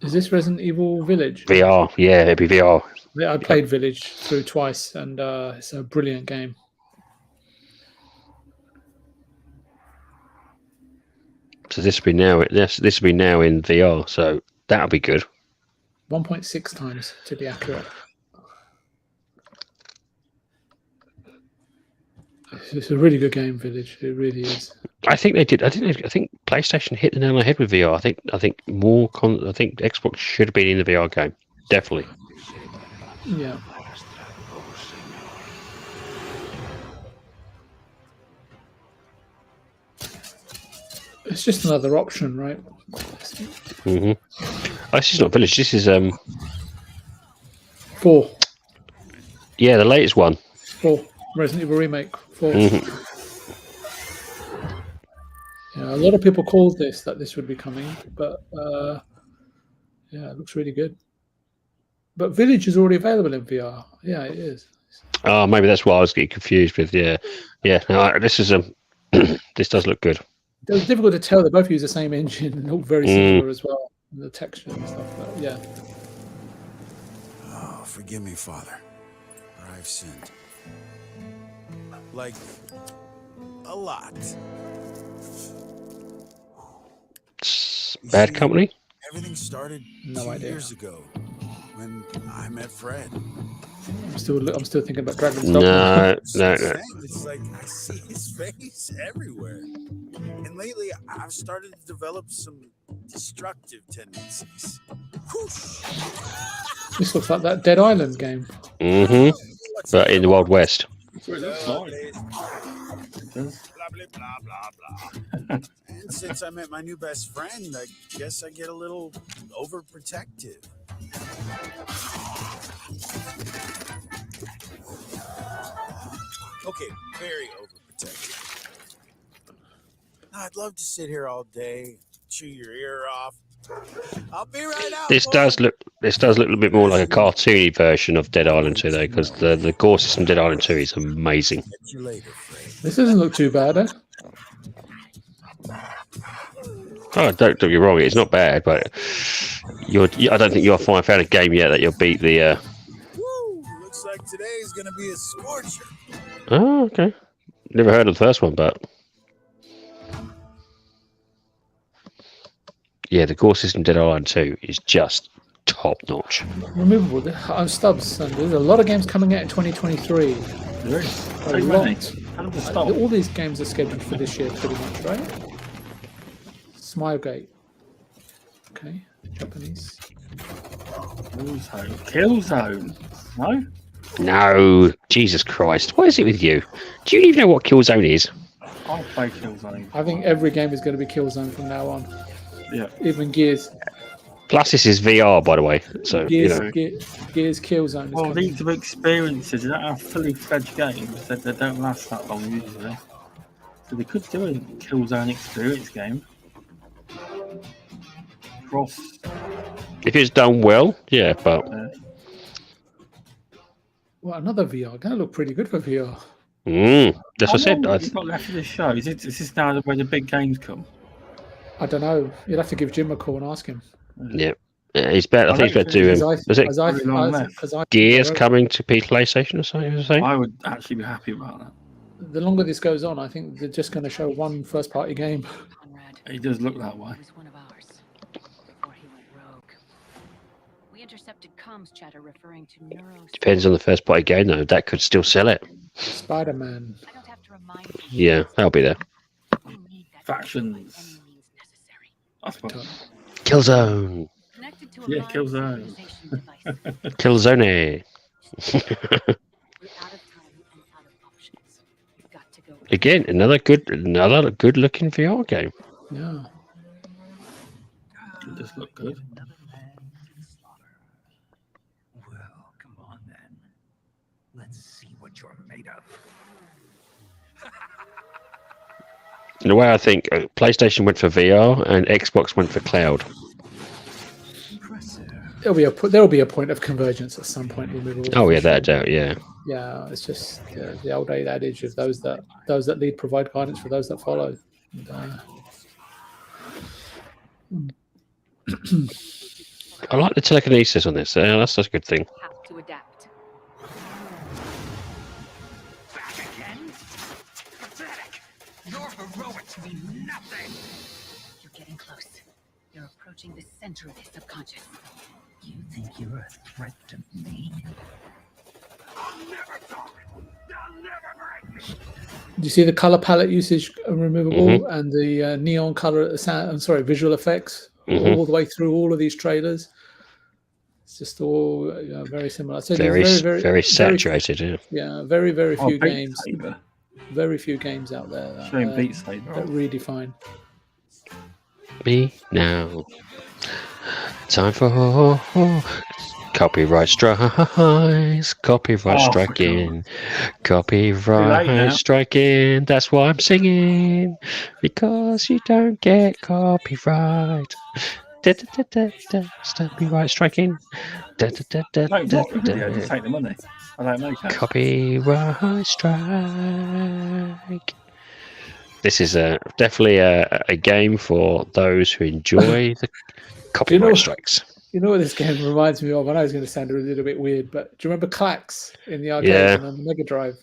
Is this Resident Evil Village? VR, yeah, it'd be VR. Yeah, I played Village through twice, and it's a brilliant game. So this will be now. This will be now in VR. So that'll be good. 1.6 times to be accurate. It's a really good game, Village. It really is. I think they did. I think PlayStation hit the nail on the head with VR. I think I think Xbox should have been in the VR game. Definitely. Yeah. It's just another option, right? Mm-hmm. Oh, this is not Village. This is 4. Yeah, the latest one. 4. Resident Evil Remake 4. Mm-hmm. Yeah, a lot of people called that this would be coming, but yeah, it looks really good. But Village is already available in VR. Yeah, it is. Oh, maybe that's what I was getting confused with. Yeah. No, this is this does look good. It was difficult to tell. They both use the same engine and look very similar as well. The texture and stuff. But yeah. Oh, forgive me, Father, for I've sinned. Like a lot. Bad Company? Everything started No 2 idea. years ago when I met Fred. I'm still thinking about Dragon's No. It's like I see his face everywhere. And lately, I've started to develop some destructive tendencies. Whoosh. This looks like that Dead Island game. Mm-hmm. But in the Wild West. That's what it looks like. Blah, blah, blah, blah. And since I met my new best friend, I guess I get a little overprotective. Okay, very overprotective. I'd love to sit here all day, chew your ear off. I'll be right out. This does look a little bit more like a cartoony version of Dead Island 2 though, because the gore system Dead Island 2 is amazing. This doesn't look too bad, eh? Oh, don't get me wrong, it's not bad, but I don't think you'll found a game yet that you'll beat the. Woo! Looks like today's gonna be a scorcher. Oh, okay. Never heard of the first one, but yeah, the gore system Dead Island 2 is just top notch. Removable. I'm Stubbs, and there's a lot of games coming out in 2023. There is. A lot. All these games are scheduled for this year, pretty much, right? Smilegate. Okay, Japanese. Killzone. No? No, Jesus Christ. What is it with you? Do you even know what Killzone is? I'll play Killzone. I think every game is going to be Killzone from now on. Yeah. Even Gears. Plus, this is VR, by the way. So, Gears, you know. Gears Killzone. Well, these are experiences. They don't have fully fledged games. They don't last that long usually. So they could do a Killzone experience game. Cross. If it's done well, yeah, but. Well, another VR. That look pretty good for VR. That's what I said. What got left of the show? Is this now where the big games come? I don't know. You'd have to give Jim a call and ask him. Yeah. He's better. I think he's better to do Gears coming to PlayStation or something. I would actually be happy about that. The longer this goes on, I think they're just going to show one first-party game. It does look that way. We intercepted comms chatter referring to neuros. Depends on the first party game though. That could still sell it. Spider-Man. I don't have to remind you. Yeah, that'll be there. Factions. That's what. Killzone. Yeah, Killzone. Killzone. Again, another good looking VR game. Yeah. It does look good. Let's see what you're made of. In a way, I think PlayStation went for VR and Xbox went for cloud. There'll be a point of convergence at some point. Oh yeah, that doubt. Yeah. Yeah, it's just the old adage of those that lead provide guidance for those that follow. And, I like the telekinesis on this. That's such a good thing. Have to adapt. Back again? Pathetic. Your heroics mean nothing. You're getting close. You're approaching the center of his subconscious. You think you're a threat to me? I'll never talk. They'll never break me. do you see the color palette usage removable and the neon color? Visual effects all the way through all of these trailers. It's just all very similar. So Very saturated. Very few Beat games. Saber. Very few games out there Showing Beat Saber that off. redefine. Me now. Time for copyright strikes. Copyright striking. Copyright striking. That's why I'm singing. Because you don't get copyright. Copyright striking. No, not the video, just take the money. I don't make it. Copyright strike. This is definitely a game for those who enjoy the copyright strikes. You know what this game reminds me of? I know it's going to sound a little bit weird, but do you remember Clax in the arcade Yeah. and on the Mega Drive?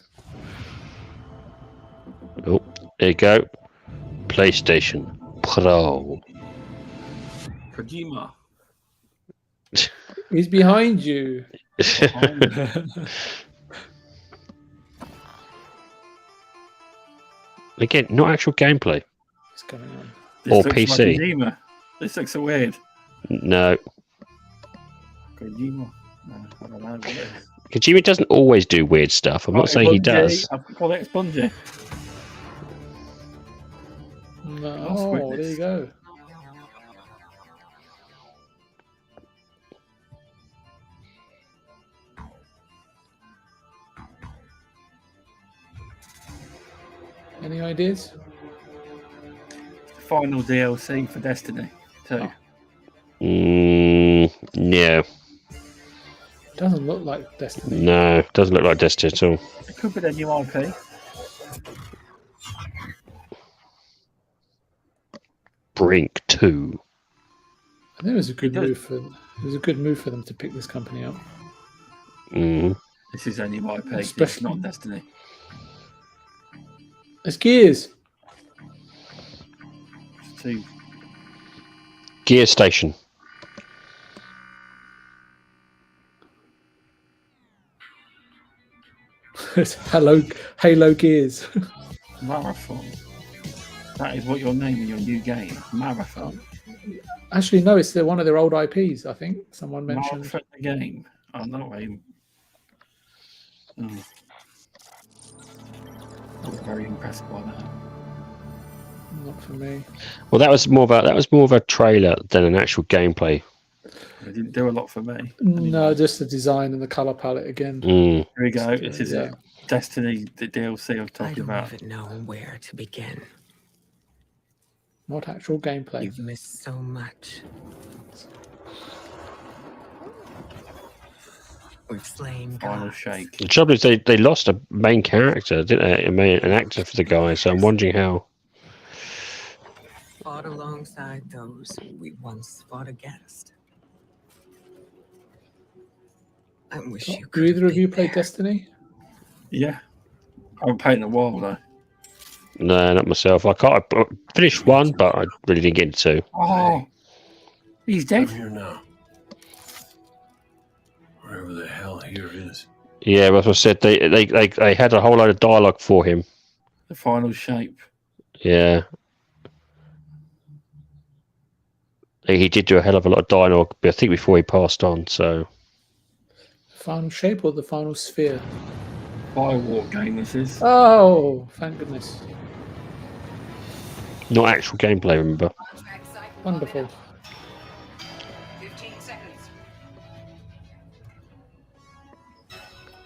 Oh, there you go. PlayStation Pro. Kojima. He's behind you. Again, not actual gameplay. What's going on? This Or looks PC. Like Kojima. This looks so weird. No. Kojima. No, I don't know what it is. Kojima doesn't always do weird stuff. I'm not saying he does. I've got it Bungie. No, there you go. Any ideas? Final DLC for Destiny 2. No. Doesn't look like Destiny. No, doesn't look like Destiny at all. It could be their new IP. Brink 2. I think it was a good move for them to pick this company up. Mm. This is their new IP. It's Especially- not Destiny. It's Gears. It's 2. Gear Station. It's Halo Gears. Marathon. That is what you're naming your new game. Marathon. Actually, no, it's one of their old IPs. I think someone mentioned. Marathon the game. I'm not really. I was very impressed by that. Not for me. Well, that was more of a trailer than an actual gameplay. It didn't do a lot for me. No, just the design and the color palette again. Mm. Here we go. This is it. Destiny, the DLC I was talking about. I don't even know where to begin. Not actual gameplay. You've missed so much. We've slain Final gods. shake. The trouble is they lost a main character, didn't they? An actor for the guy. So I'm wondering how. Fought alongside those we once fought against. I wish you Do could. either of you play Destiny? Yeah. I haven't played in a while though. No, not myself. I finished one, but I really didn't get into two. Oh, he's dead. I'm here now. Wherever the hell here is. Yeah, as I said, they had a whole load of dialogue for him. The final shape. Yeah. He did do a hell of a lot of dialogue, I think, before he passed on. So, Final Shape or the Final Sphere? Firewalk game this is. Oh, thank goodness. not actual gameplay, remember? Wonderful. 15 seconds.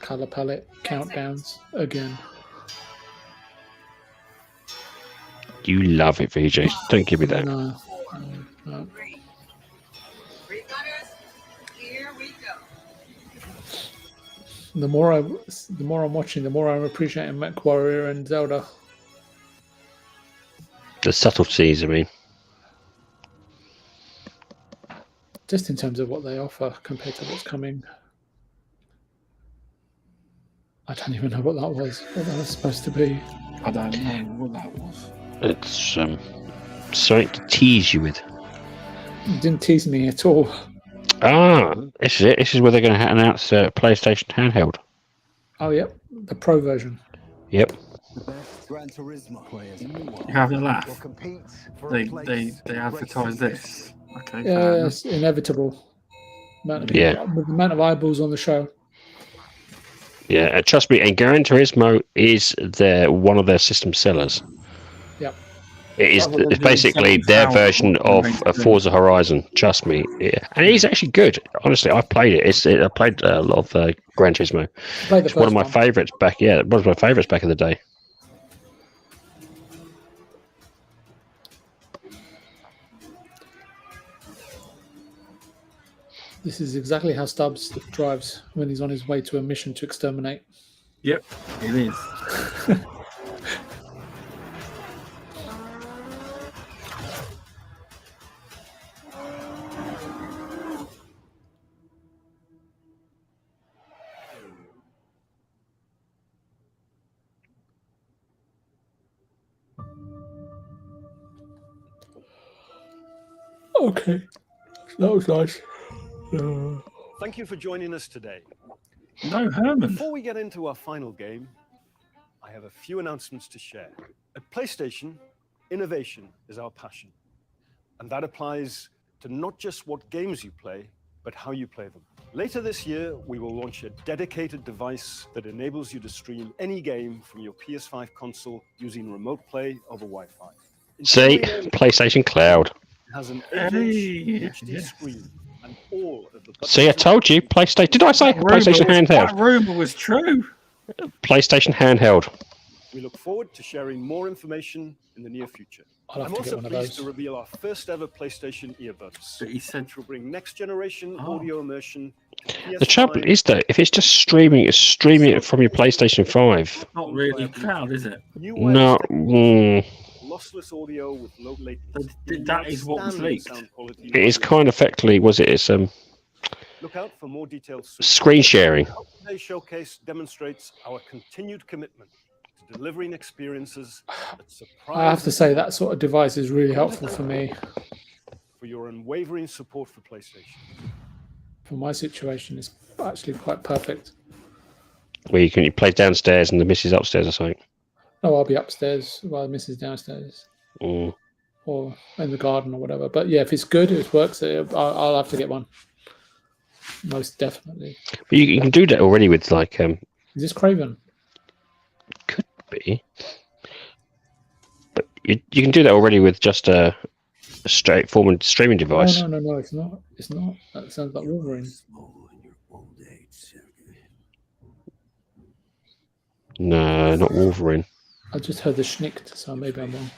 color palette countdowns again. You love it, VJ. Don't give me that. No. Here we go. The more I'm watching, the more I'm appreciating MechWarrior and Zelda. The subtleties, I mean. Just in terms of what they offer compared to what's coming. I don't even know what that was. What that was supposed to be. I don't know what that was. It's something to tease you with. It didn't tease me at all. Ah, this is it. This is where they're going to announce PlayStation handheld. Oh, yep. The Pro version. Yep. You having a laugh? They advertise this. Okay. Yeah, it's inevitable. With the amount of eyeballs on the show. Yeah, trust me. And Gran Turismo is one of their system sellers. Yep. It's basically their version of Forza Horizon. Trust me, and it is actually good. Honestly, I played it. I played a lot of Gran Turismo. It's one of my favourites back. Yeah, one of my favourites back in the day. This is exactly how Stubbs drives when he's on his way to a mission to exterminate. Yep, it is. Okay, that was nice. Thank you for joining us today. No, Herman. Before we get into our final game, I have a few announcements to share. At PlayStation, innovation is our passion. And that applies to not just what games you play, but how you play them. Later this year, we will launch a dedicated device that enables you to stream any game from your PS5 console using remote play over Wi-Fi. See, PlayStation Cloud. It has an 8-inch HD screen and all of the buttons. See, I told you, PlayStation. Did I say PlayStation handheld? That rumor was true. PlayStation handheld. We look forward to sharing more information in the near future. I'm also pleased to reveal our first ever PlayStation earbuds, which will bring next generation audio immersion. The trouble is though, if it's just streaming it from your PlayStation 5. Not really cloud, is it? No. Lossless audio with low latency. That is what was leaked. It is kind of effectively, it's Look out for more details soon. Screen sharing. Today's showcase demonstrates our continued commitment to delivering experiences that surprise. I have to say that sort of device is really helpful for me. For your unwavering support for PlayStation. For my situation, it's actually quite perfect. Where you play downstairs and the missus upstairs or something. No, I'll be upstairs while the missus downstairs. Mm. Or in the garden or whatever. But yeah, if it's good, it works, I'll have to get one. Most definitely. But you can do that already with like. Is this Craven? Could be. But you can do that already with just a straightforward streaming device. No, it's not. It's not. That sounds like Wolverine. No, not Wolverine. I just heard the schnicked, so maybe I'm wrong.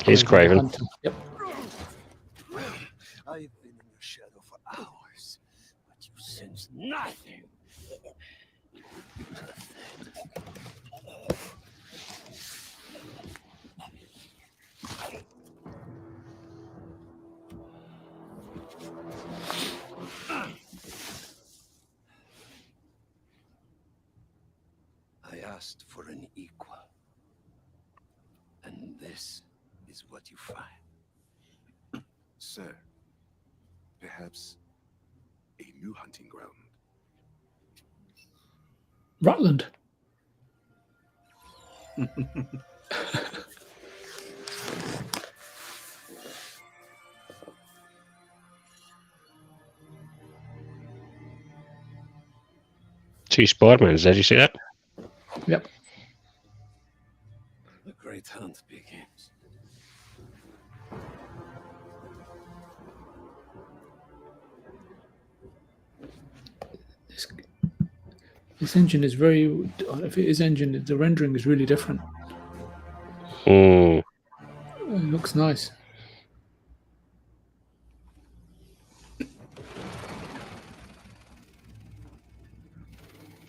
Here's Craven. Yep. I've been in your shadow for hours, but you sense nothing. I asked for an equal, and this is what you find. Sir, perhaps a new hunting ground. Rutland. Two Spider-Mans, did you see that? Yep. The great hunt begins. This engine is very. If it is engine, the rendering is really different. Mm. It looks nice.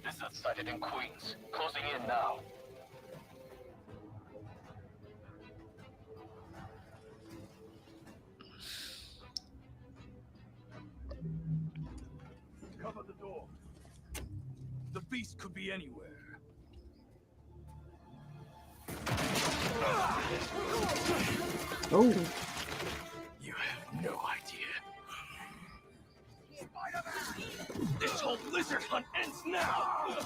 Assets sighted in Queens. Closing in now. Cover the door. The beast could be anywhere. Oh. You have no idea. This whole lizard hunt ends now!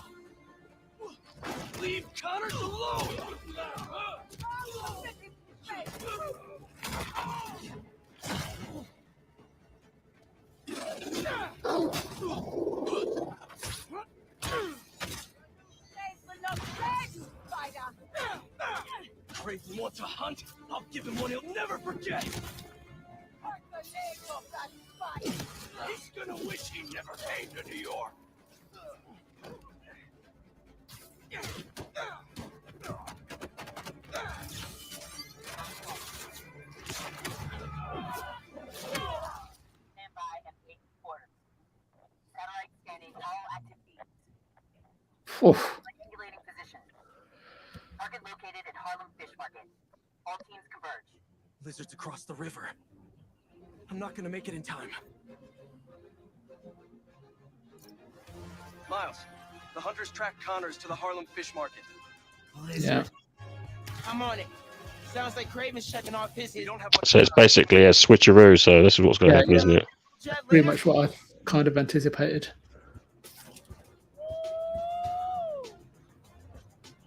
Leave Connors alone! Craven wants a hunt? I'll give him one he'll never forget! He's gonna wish he never came to New York! Oof. Triangulating position. Target located at Harlem Fish Market. All teams converge. Lizard's across the river. I'm not gonna make it in time. Miles, the hunters tracked Connors to the Harlem Fish Market. Yeah. I'm on it. Sounds like Craven's checking off his hit. So it's basically a switcheroo. So this is what's going to happen, isn't it? Pretty much what I kind of anticipated.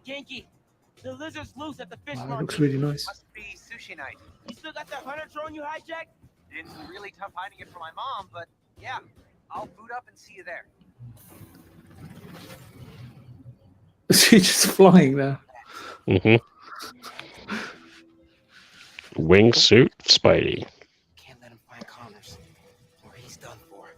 Genki, the lizard's loose at the fish Wow, it market. looks really nice. Must be sushi night. You still got that hunter drone you hijacked? It's really tough hiding it from my mom, but yeah, I'll boot up and see you there. She's just flying there. Mm-hmm. Wingsuit Spidey. Can't let him find Connors, or he's done for.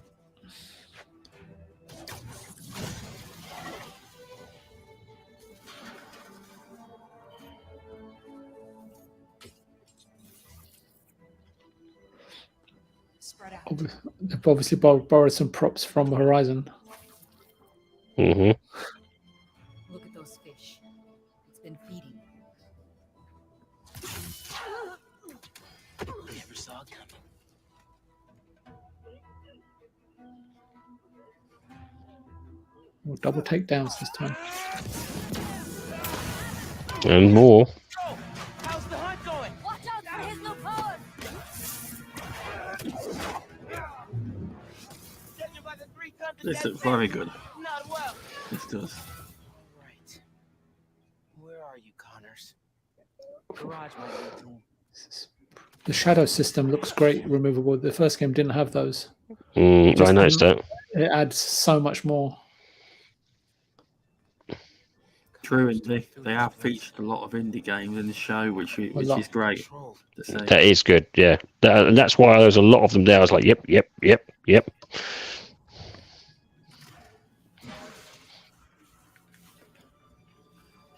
Spread out. They've obviously borrowed some props from Horizon. Mm-hmm. Look at those fish. It's been feeding. Never saw it coming. Or double takedowns this time. And more. How's the hunt going? Watch out for his new powers! Judging by the 3 times This looks very good. Not well. This does. Right. Where are you, Connors? Garage might be to him. The shadow system looks great, removable. The first game didn't have those. I noticed that. It adds so much more. True, and they have featured a lot of indie games in the show, which is great to see. That is good, yeah. And that's why there's a lot of them there. I was like, yep.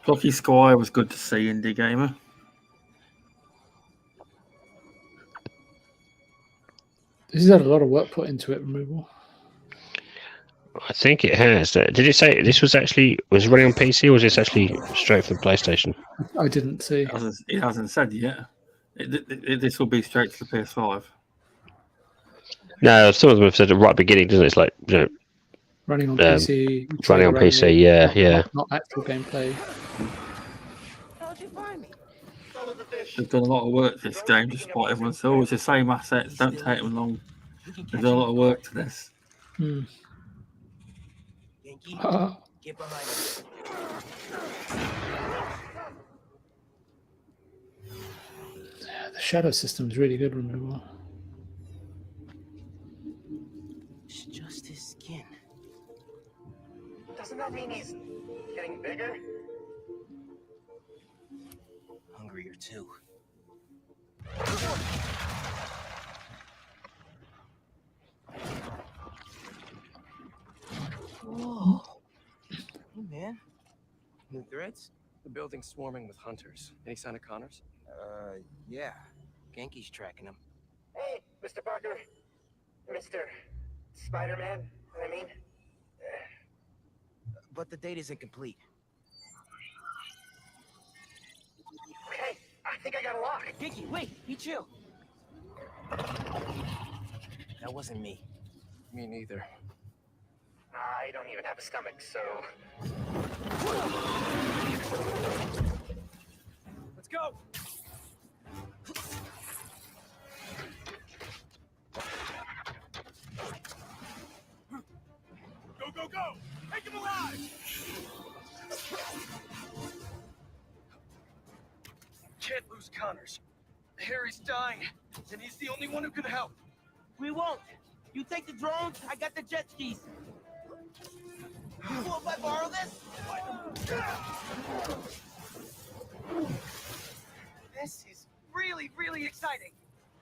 Lucky Squire was good to see, indie gamer. This has had a lot of work put into it, removal. I think it has. Did it say this was running on PC, or was this actually straight from PlayStation? I didn't see. It hasn't said yet. This will be straight to the PS5. No, some of them have said it right at the beginning, doesn't it? It's like, you know, Running on PC. running on PC, yeah. Not actual gameplay. They've done a lot of work to this game, despite everyone says, oh, it's the same assets, don't take them long. They've done a lot of work to this. Get behind him. The shadow system is really good, removal. It's just his skin. Doesn't that mean he's getting bigger? Hungrier too. Oh. Hey, man. New threads? The building's swarming with hunters. Any sign of Connors? Yeah. Genki's tracking him. Hey, Mr. Parker. Mr. Spider-Man, I mean. But the data's incomplete. Okay, I think I got a lock. Genki, wait, be chill. That wasn't me. Me neither. I don't even have a stomach, so... Let's go! Go, go, go! Take him alive! Can't lose Connors. Harry's dying, and he's the only one who can help. We won't. You take the drones, I got the jet skis. Cool if I borrow this? This is really, really exciting.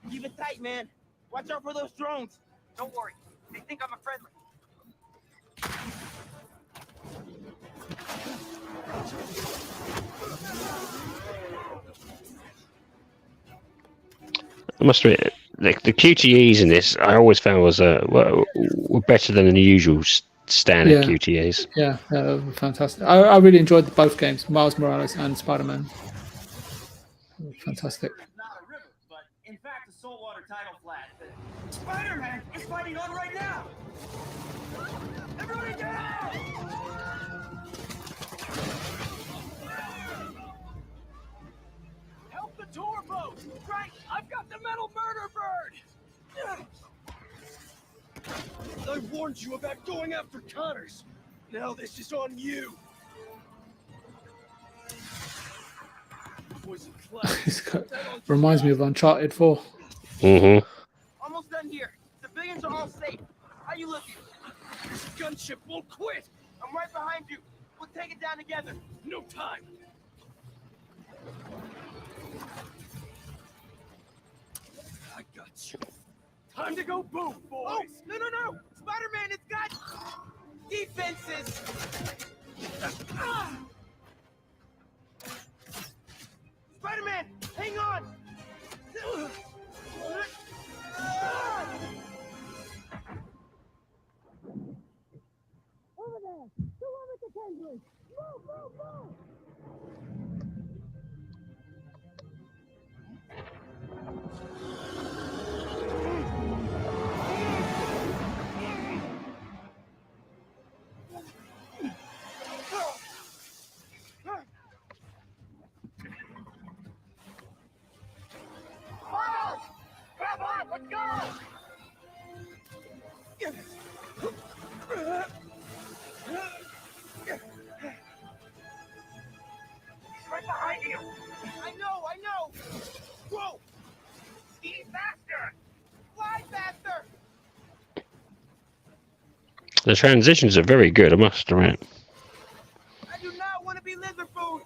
Keep it tight, man. Watch out for those drones. Don't worry. They think I'm a friendly. I must admit, the QTEs in this I always found was were better than the usual standard QTEs. Yeah, fantastic. I really enjoyed both games, Miles Morales and Spider-Man. Fantastic. Not a river, but in fact a saltwater tidal flat. Spider-Man is fighting on right now! Everybody down! Help the tour boat! Right! I've got the metal murder bird! I warned you about going after Connors. Now this is on you. Reminds me of Uncharted 4. Mm-hmm. Almost done here. Civilians are all safe. How you looking? This gunship won't quit. I'm right behind you. We'll take it down together. No time. I got you. Time to go boom, boys. Oh, no. Spider-Man has got defenses. Spider-Man, hang on. Over there. The one with the tendrils. Move. Grab on, let's go! He's right behind you! I know! Whoa! Speed faster! Fly faster! The transitions are very good, I must admit. I do not want to be lizard food!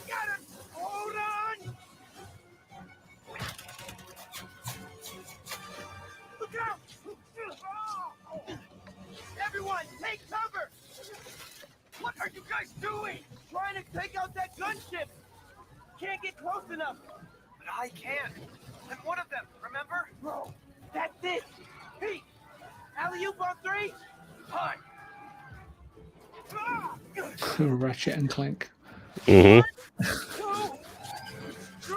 Got him! Hold on! Look out! Everyone, take cover! What are you guys doing? Trying to take out that gunship! Can't get close enough! But I can. I'm one of them, remember? Bro, that's it! Pete! Alley-oop on 3! Hi. Ratchet and Clank. Mm-hmm. 2, 3,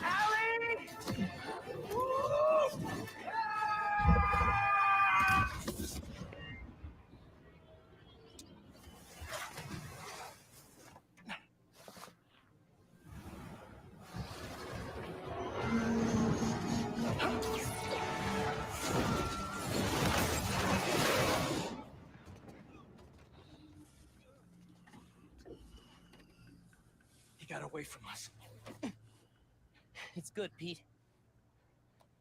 Alley! He got away from us. It's good, Pete.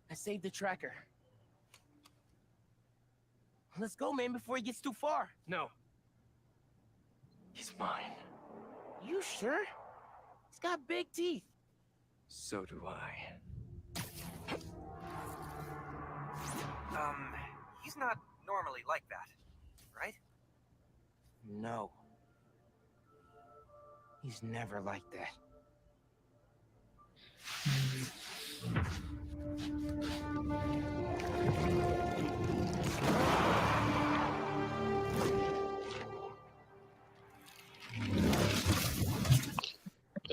I saved the tracker. Let's go, man, before he gets too far. No. He's mine. You sure? He's got big teeth. So do I. He's not normally like that, right? No. He's never like that.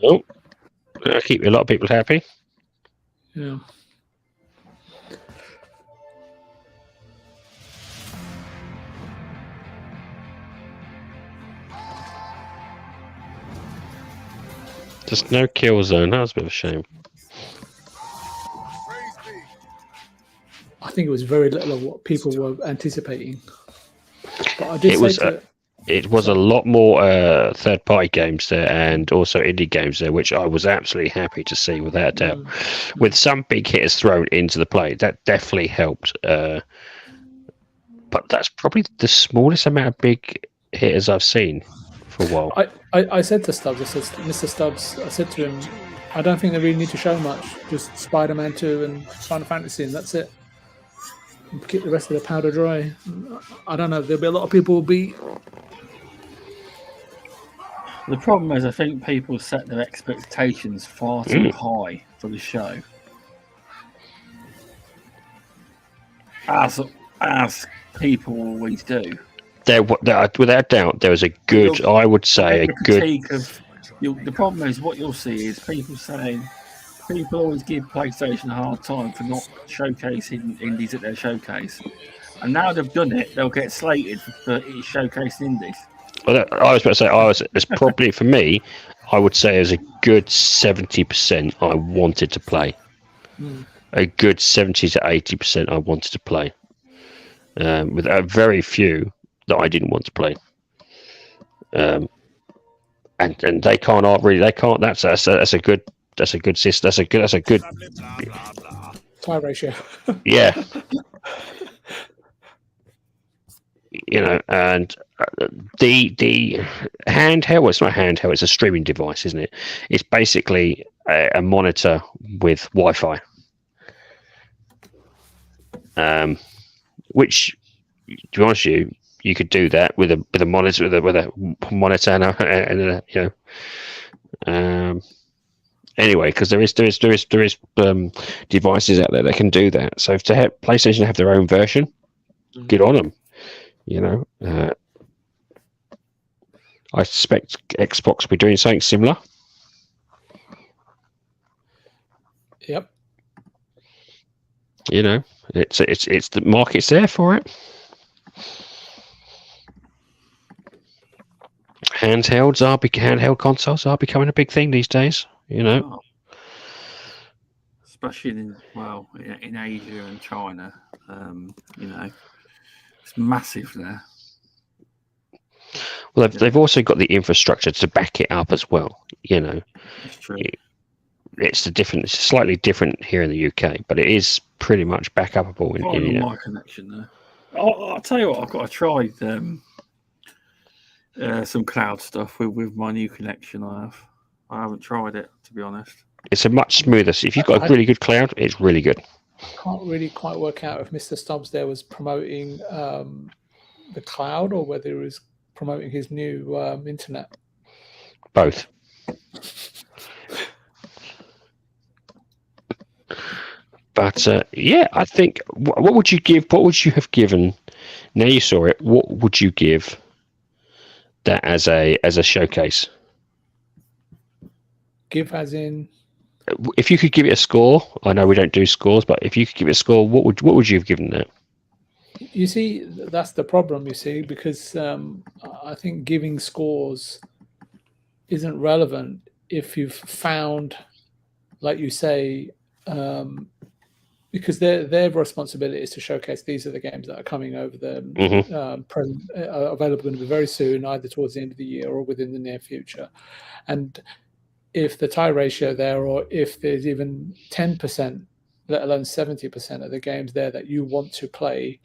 Oh, that'll keep a lot of people happy. Yeah. There's no kill zone. That was a bit of a shame. I think it was very little of what people were anticipating. But I did It was a lot more third-party games there, and also indie games there, which I was absolutely happy to see, without a doubt. With some big hitters thrown into the play, that definitely helped. But that's probably the smallest amount of big hitters I've seen for a while. I said to Stubbs, I said, Mr. Stubbs, I said to him, I don't think they really need to show much. Just Spider-Man 2 and Final Fantasy, and that's it. And keep the rest of the powder dry. I don't know. There'll be a lot of people will be. The problem is, I think people set their expectations far too high for the show. As people always do. There, without doubt, there was a good, I would say, a good. The problem is, what you'll see is people saying, people always give PlayStation a hard time for not showcasing indies at their showcase. And now they've done it, they'll get slated for showcasing indies. Well, I was about to say, it's probably, for me, I would say as a good 70% I wanted to play. A good 70 to 80% I wanted to play. With very few that I didn't want to play. And they can't really, they can't, that's a good tie ratio. Yeah. You know, and the handheld, well, it's not a handheld, it's a streaming device, isn't it? It's basically a monitor with Wi-Fi, which, to be honest with you, you could do that with a monitor and a you know. Anyway, because there is devices out there that can do that. So to have PlayStation have their own version, good on them. You know, I suspect Xbox will be doing something similar. Yep. You know, it's the market's there for it. Handheld consoles are becoming a big thing these days. You know, especially in Asia and China. You know, it's massive there. Well, they've also got the infrastructure to back it up as well. You know, it's true. It's slightly different here in the UK, but it is pretty much back upable in my connection there. I'll tell you what, I've got to try some cloud stuff with my new connection. I haven't tried it, to be honest. It's a much smoother. If you've got a really good cloud, it's really good. Can't really quite work out if Mr. Stubbs there was promoting the cloud or whether he was promoting his new internet. Both. But yeah, I think what would you give? What would you have given? Now you saw it. What would you give that as a showcase? Give as in? If you could give it a score, I know we don't do scores, but if you could give it a score, what would you have given that? You see, that's the problem. You see, because I think giving scores isn't relevant if you've found, like you say, because their responsibility is to showcase these are the games that are coming over the present, available going to be very soon, either towards the end of the year or within the near future, and if the tie ratio there, or if there's even 10%, let alone 70% of the games there that you want to play,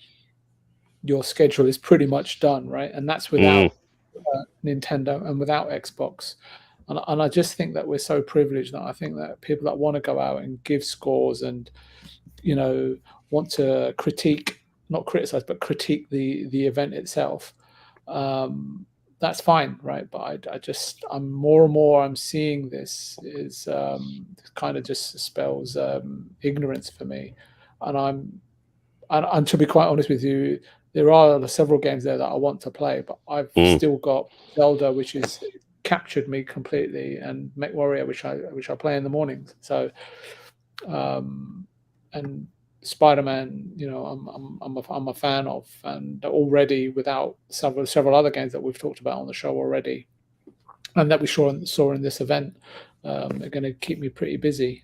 your schedule is pretty much done, right? And that's without Nintendo and without Xbox. And I just think that we're so privileged that I think that people that want to go out and give scores and, you know, want to not criticize, but critique the event itself, that's fine, right? But I'm more and more I'm seeing this is kind of just spells ignorance for me, and to be quite honest with you, there are several games there that I want to play, but I've still got Zelda, which is captured me completely, and MechWarrior, which I play in the mornings. So, and Spider-Man, you know, I'm a fan of, and already without several other games that we've talked about on the show already, and that we saw in this event, are going to keep me pretty busy.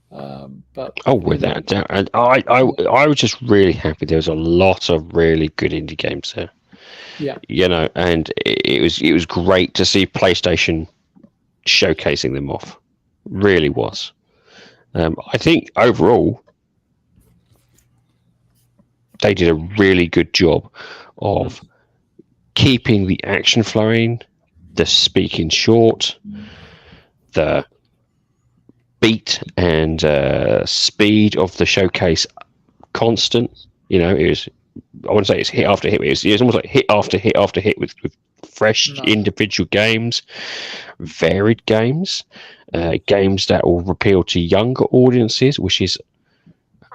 But without doubt, and I was just really happy. There was a lot of really good indie games there. Yeah, you know, and it was great to see PlayStation showcasing them off. Really was. I think overall they did a really good job of keeping the action flowing, the speaking short, the beat and speed of the showcase constant. You know, it was, I wouldn't say it's hit after hit, it was almost like hit after hit after hit with fresh individual games, varied games, games that will appeal to younger audiences, which is,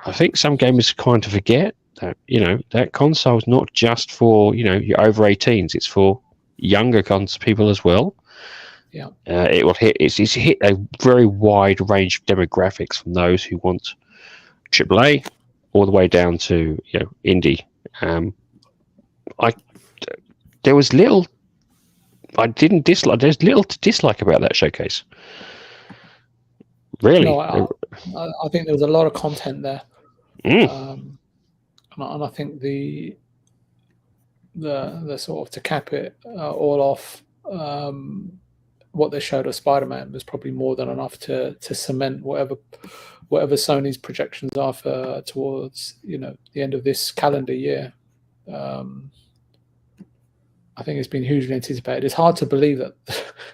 I think some gamers kind of forget that, you know, that console is not just for, you know, your over 18s, it's for younger people as well. Yeah, it will hit. It's hit a very wide range of demographics, from those who want AAA all the way down to, you know, indie. There was little. I didn't dislike. There's little to dislike about that showcase. Really, no, I think there was a lot of content there, and I think the sort of, to cap it all off, what they showed of Spider-Man was probably more than enough to cement whatever Sony's projections are for towards, you know, the end of this calendar year. I think it's been hugely anticipated. It's hard to believe that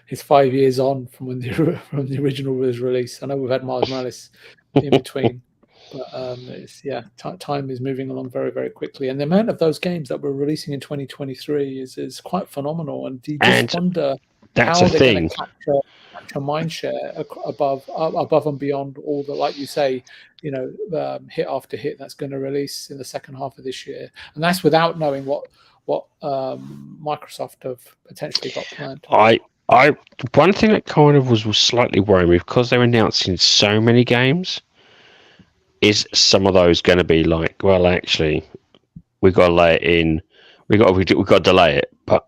it's 5 years on from when the original was released. I know we've had Miles Morales in between, but time is moving along very, very quickly. And the amount of those games that we're releasing in 2023 is quite phenomenal. And you just wonder how they're going to capture mind share above and beyond all the, like you say, you know, hit after hit that's going to release in the second half of this year. And that's without knowing what Microsoft have potentially got planned. One thing that kind of was slightly worrying me, because they're announcing so many games, is some of those going to be like, well, actually, we've got to lay it in, we've got to delay it. But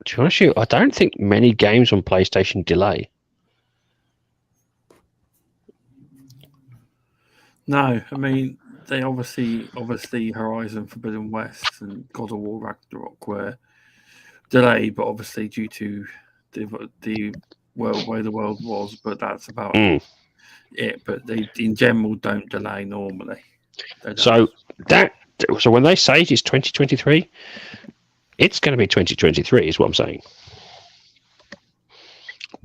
to be honest with you, I don't think many games on PlayStation delay. No, I mean, they obviously Horizon Forbidden West and God of War Ragnarok were delayed, but obviously due to the world, way the world was. But that's about it. But they, in general, don't delay normally. So when they say it's 2023, it's going to be 2023, is what I'm saying.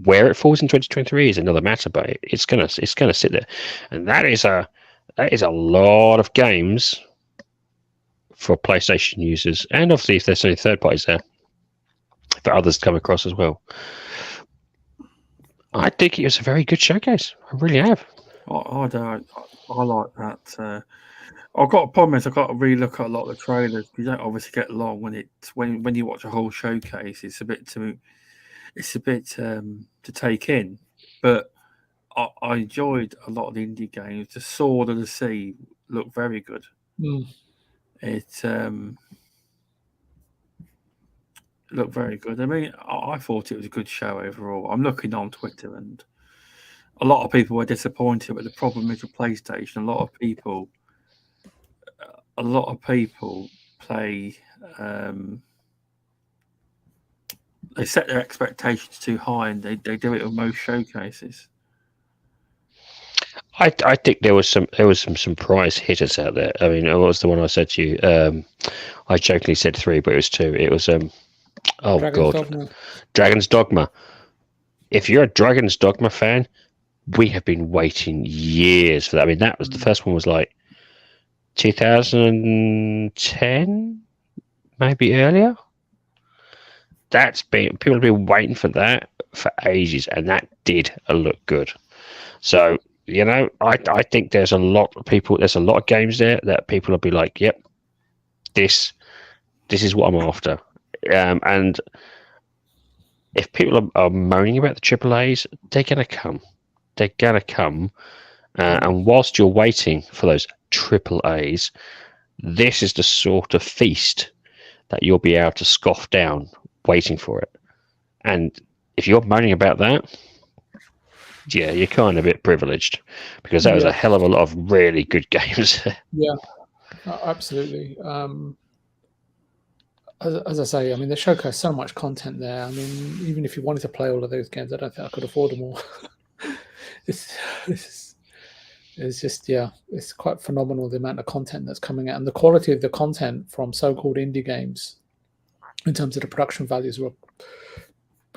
Where it falls in 2023 is another matter, but it's gonna sit there, and that is a lot of games for PlayStation users, and obviously if there's any third parties there, for others to come across as well. I think it was a very good showcase. I really have. I like that. I've got a problem is I've got to relook at a lot of the trailers. You don't obviously get long when you watch a whole showcase. It's a bit to take in, but I enjoyed a lot of the indie games. The Sword of the Sea looked very good. It looked very good. I mean, I thought it was a good show overall. I'm looking on Twitter, and a lot of people were disappointed. But the problem is with PlayStation, a lot of people play. They set their expectations too high, and they do it with most showcases. I think there was some surprise hitters out there. I mean, what was the one I said to you? I jokingly said 3, but it was 2. It was Dragon's Dogma. if you're a Dragon's Dogma fan, we have been waiting years for that. I mean, that was the first one was like 2010, maybe earlier. That's been people have been waiting for that for ages, and that did look good. So I think there's a lot of people. There's a lot of games there that people will be like, "Yep, this is what I'm after." And if people are moaning about the AAAs, they're gonna come. They're gonna come. And whilst you're waiting for those AAAs, this is the sort of feast that you'll be able to scoff down waiting for it. And if you're moaning about that, yeah, you're kind of a bit privileged, because that was a hell of a lot of really good games. Yeah, absolutely. As I say, I mean, they showcase so much content there. I mean, even if you wanted to play all of those games, I don't think I could afford them all. It's just, yeah, it's quite phenomenal the amount of content that's coming out, and the quality of the content from so-called indie games in terms of the production values were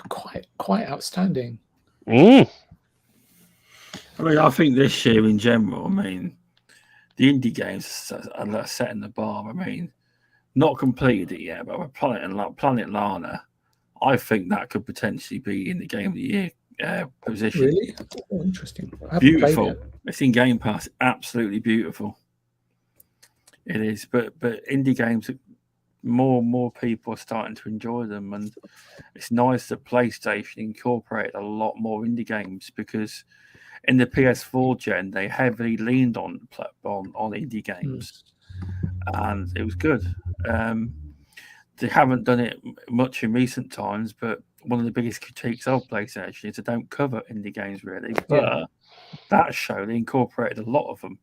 quite outstanding. I mean, I think this year in general, I mean, the indie games are setting the bar. I mean, not completed it yet, but Planet Lana, I think that could potentially be in the Game of the Year position. Really? Oh, interesting. Beautiful. It's in Game Pass. Absolutely beautiful. It is. But indie games, more and more people are starting to enjoy them, and it's nice that PlayStation incorporated a lot more indie games, because in the PS4 gen they heavily leaned on indie games, and it was good. They haven't done it much in recent times, but one of the biggest critiques of PlayStation is they don't cover indie games really. But that show, they incorporated a lot of them.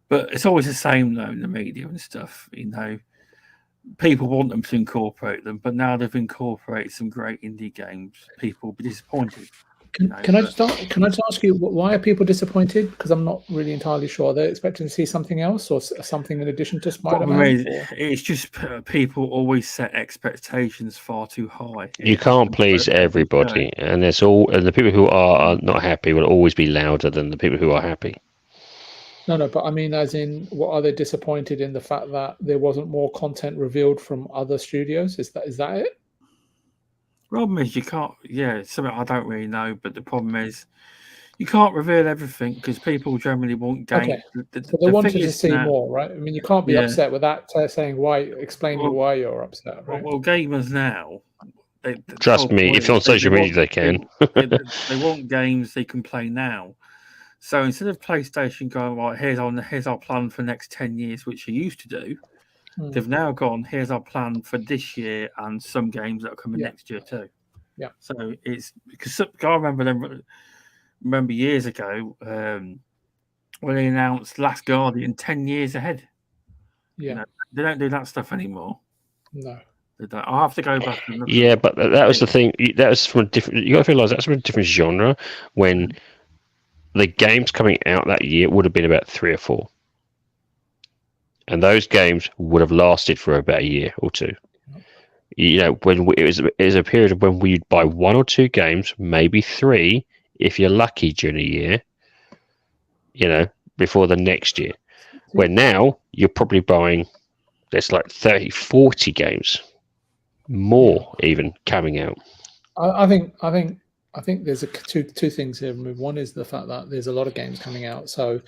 But it's always the same though in the media and stuff. People want them to incorporate them, but now they've incorporated some great indie games. People will be disappointed. Can I just ask you, why are people disappointed? Because I'm not really entirely sure. They're expecting to see something else, or something in addition to Spider-Man? It's just people always set expectations far too high. You can't please everybody, and the people who are not happy will always be louder than the people who are happy. No, but I mean, as in, what are they disappointed in? The fact that there wasn't more content revealed from other studios? Is that it? Problem is, you can't. Yeah, something I don't really know, but the problem is, you can't reveal everything because people generally want games. Okay. So they wanted to see more, right? I mean, you can't be upset with that. Saying why, explaining why you're upset, right? Well, gamers now. Trust me, if you're on social media, they can. They want games they can play now. So instead of PlayStation going, right, here's our plan for the next 10 years, which they used to do, they've now gone, here's our plan for this year and some games that are coming next year too. Yeah. So it's because I remember years ago when they announced Last Guardian 10 years ahead. Yeah. They don't do that stuff anymore. No. I'll have to go back and look. Yeah, but that was the thing. That was from a different. You got to realize that's from a different genre. When the games coming out that year would have been about 3 or 4, and those games would have lasted for about a year or two. When it was a period of when we'd buy 1 or 2 games, maybe 3, if you're lucky, during a year. Before the next year. Where now you're probably buying, there's like 30, 40 games, more even coming out. I think there's two things here. One is the fact that there's a lot of games coming out. So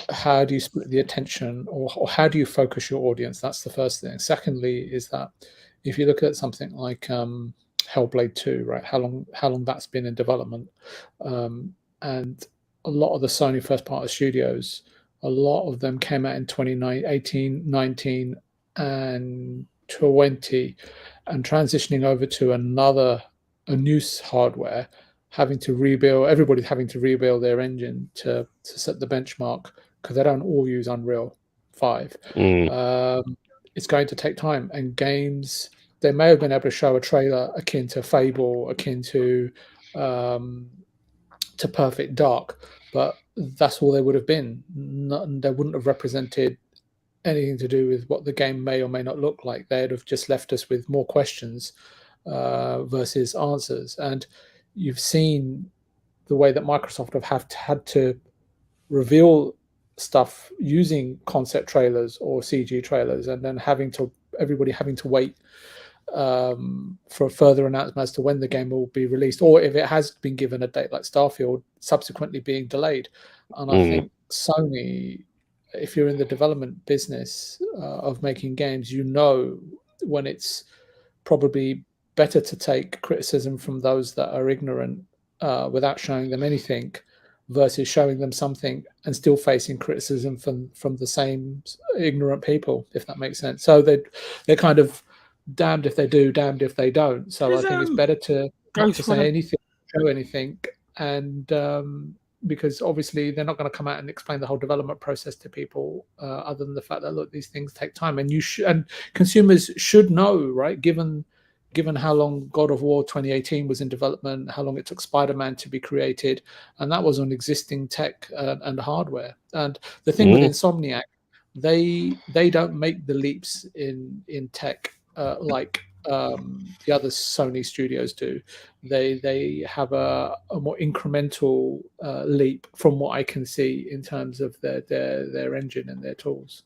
how do you split the attention, or how do you focus your audience? That's the first thing. Secondly, is that if you look at something like Hellblade 2, right? How long that's been in development, and a lot of the Sony first-party studios, a lot of them came out in 2018, 19, and 20, and transitioning over to a new hardware, having to rebuild. Everybody's having to rebuild their engine to set the benchmark, because they don't all use Unreal 5. It's going to take time, and games, they may have been able to show a trailer akin to Fable, akin to Perfect Dark, but that's all they would have been. They wouldn't have represented anything to do with what the game may or may not look like. They'd have just left us with more questions versus answers. And you've seen the way that Microsoft have had to reveal stuff using concept trailers or CG trailers, and then everybody having to wait for a further announcement as to when the game will be released, or if it has been given a date like Starfield, subsequently being delayed. And I think Sony, if you're in the development business of making games, you know when it's probably better to take criticism from those that are ignorant without showing them anything, versus showing them something and still facing criticism from the same ignorant people, if that makes sense. So they're kind of damned if they do, damned if they don't. So I think it's better to not to say anything, show anything, and because obviously they're not going to come out and explain the whole development process to people, other than the fact that, look, these things take time, and and consumers should know, right? Given how long God of War 2018 was in development, how long it took Spider-Man to be created, and that was on existing tech and hardware. And the thing with Insomniac, they don't make the leaps in tech like the other Sony studios do. They have a more incremental leap from what I can see in terms of their engine and their tools.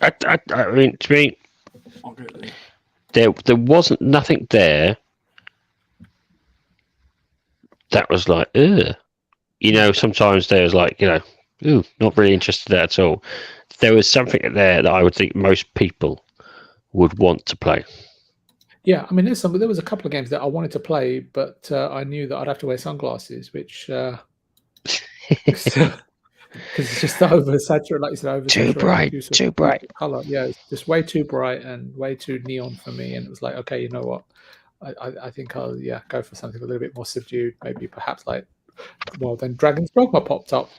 I mean, to me, there wasn't nothing there that was like, ugh. You know, sometimes there's like, you know, ooh, not really interested in that at all. There was something there that I would think most people would want to play. Yeah, I mean, there was a couple of games that I wanted to play, but I knew that I'd have to wear sunglasses, which because it's just oversaturated, like you said, oversaturated. Too bright. Color, yeah, it's just way too bright and way too neon for me. And it was like, okay, you know what? I think I'll go for something a little bit more subdued, maybe perhaps like, well, then Dragon's Dogma popped up.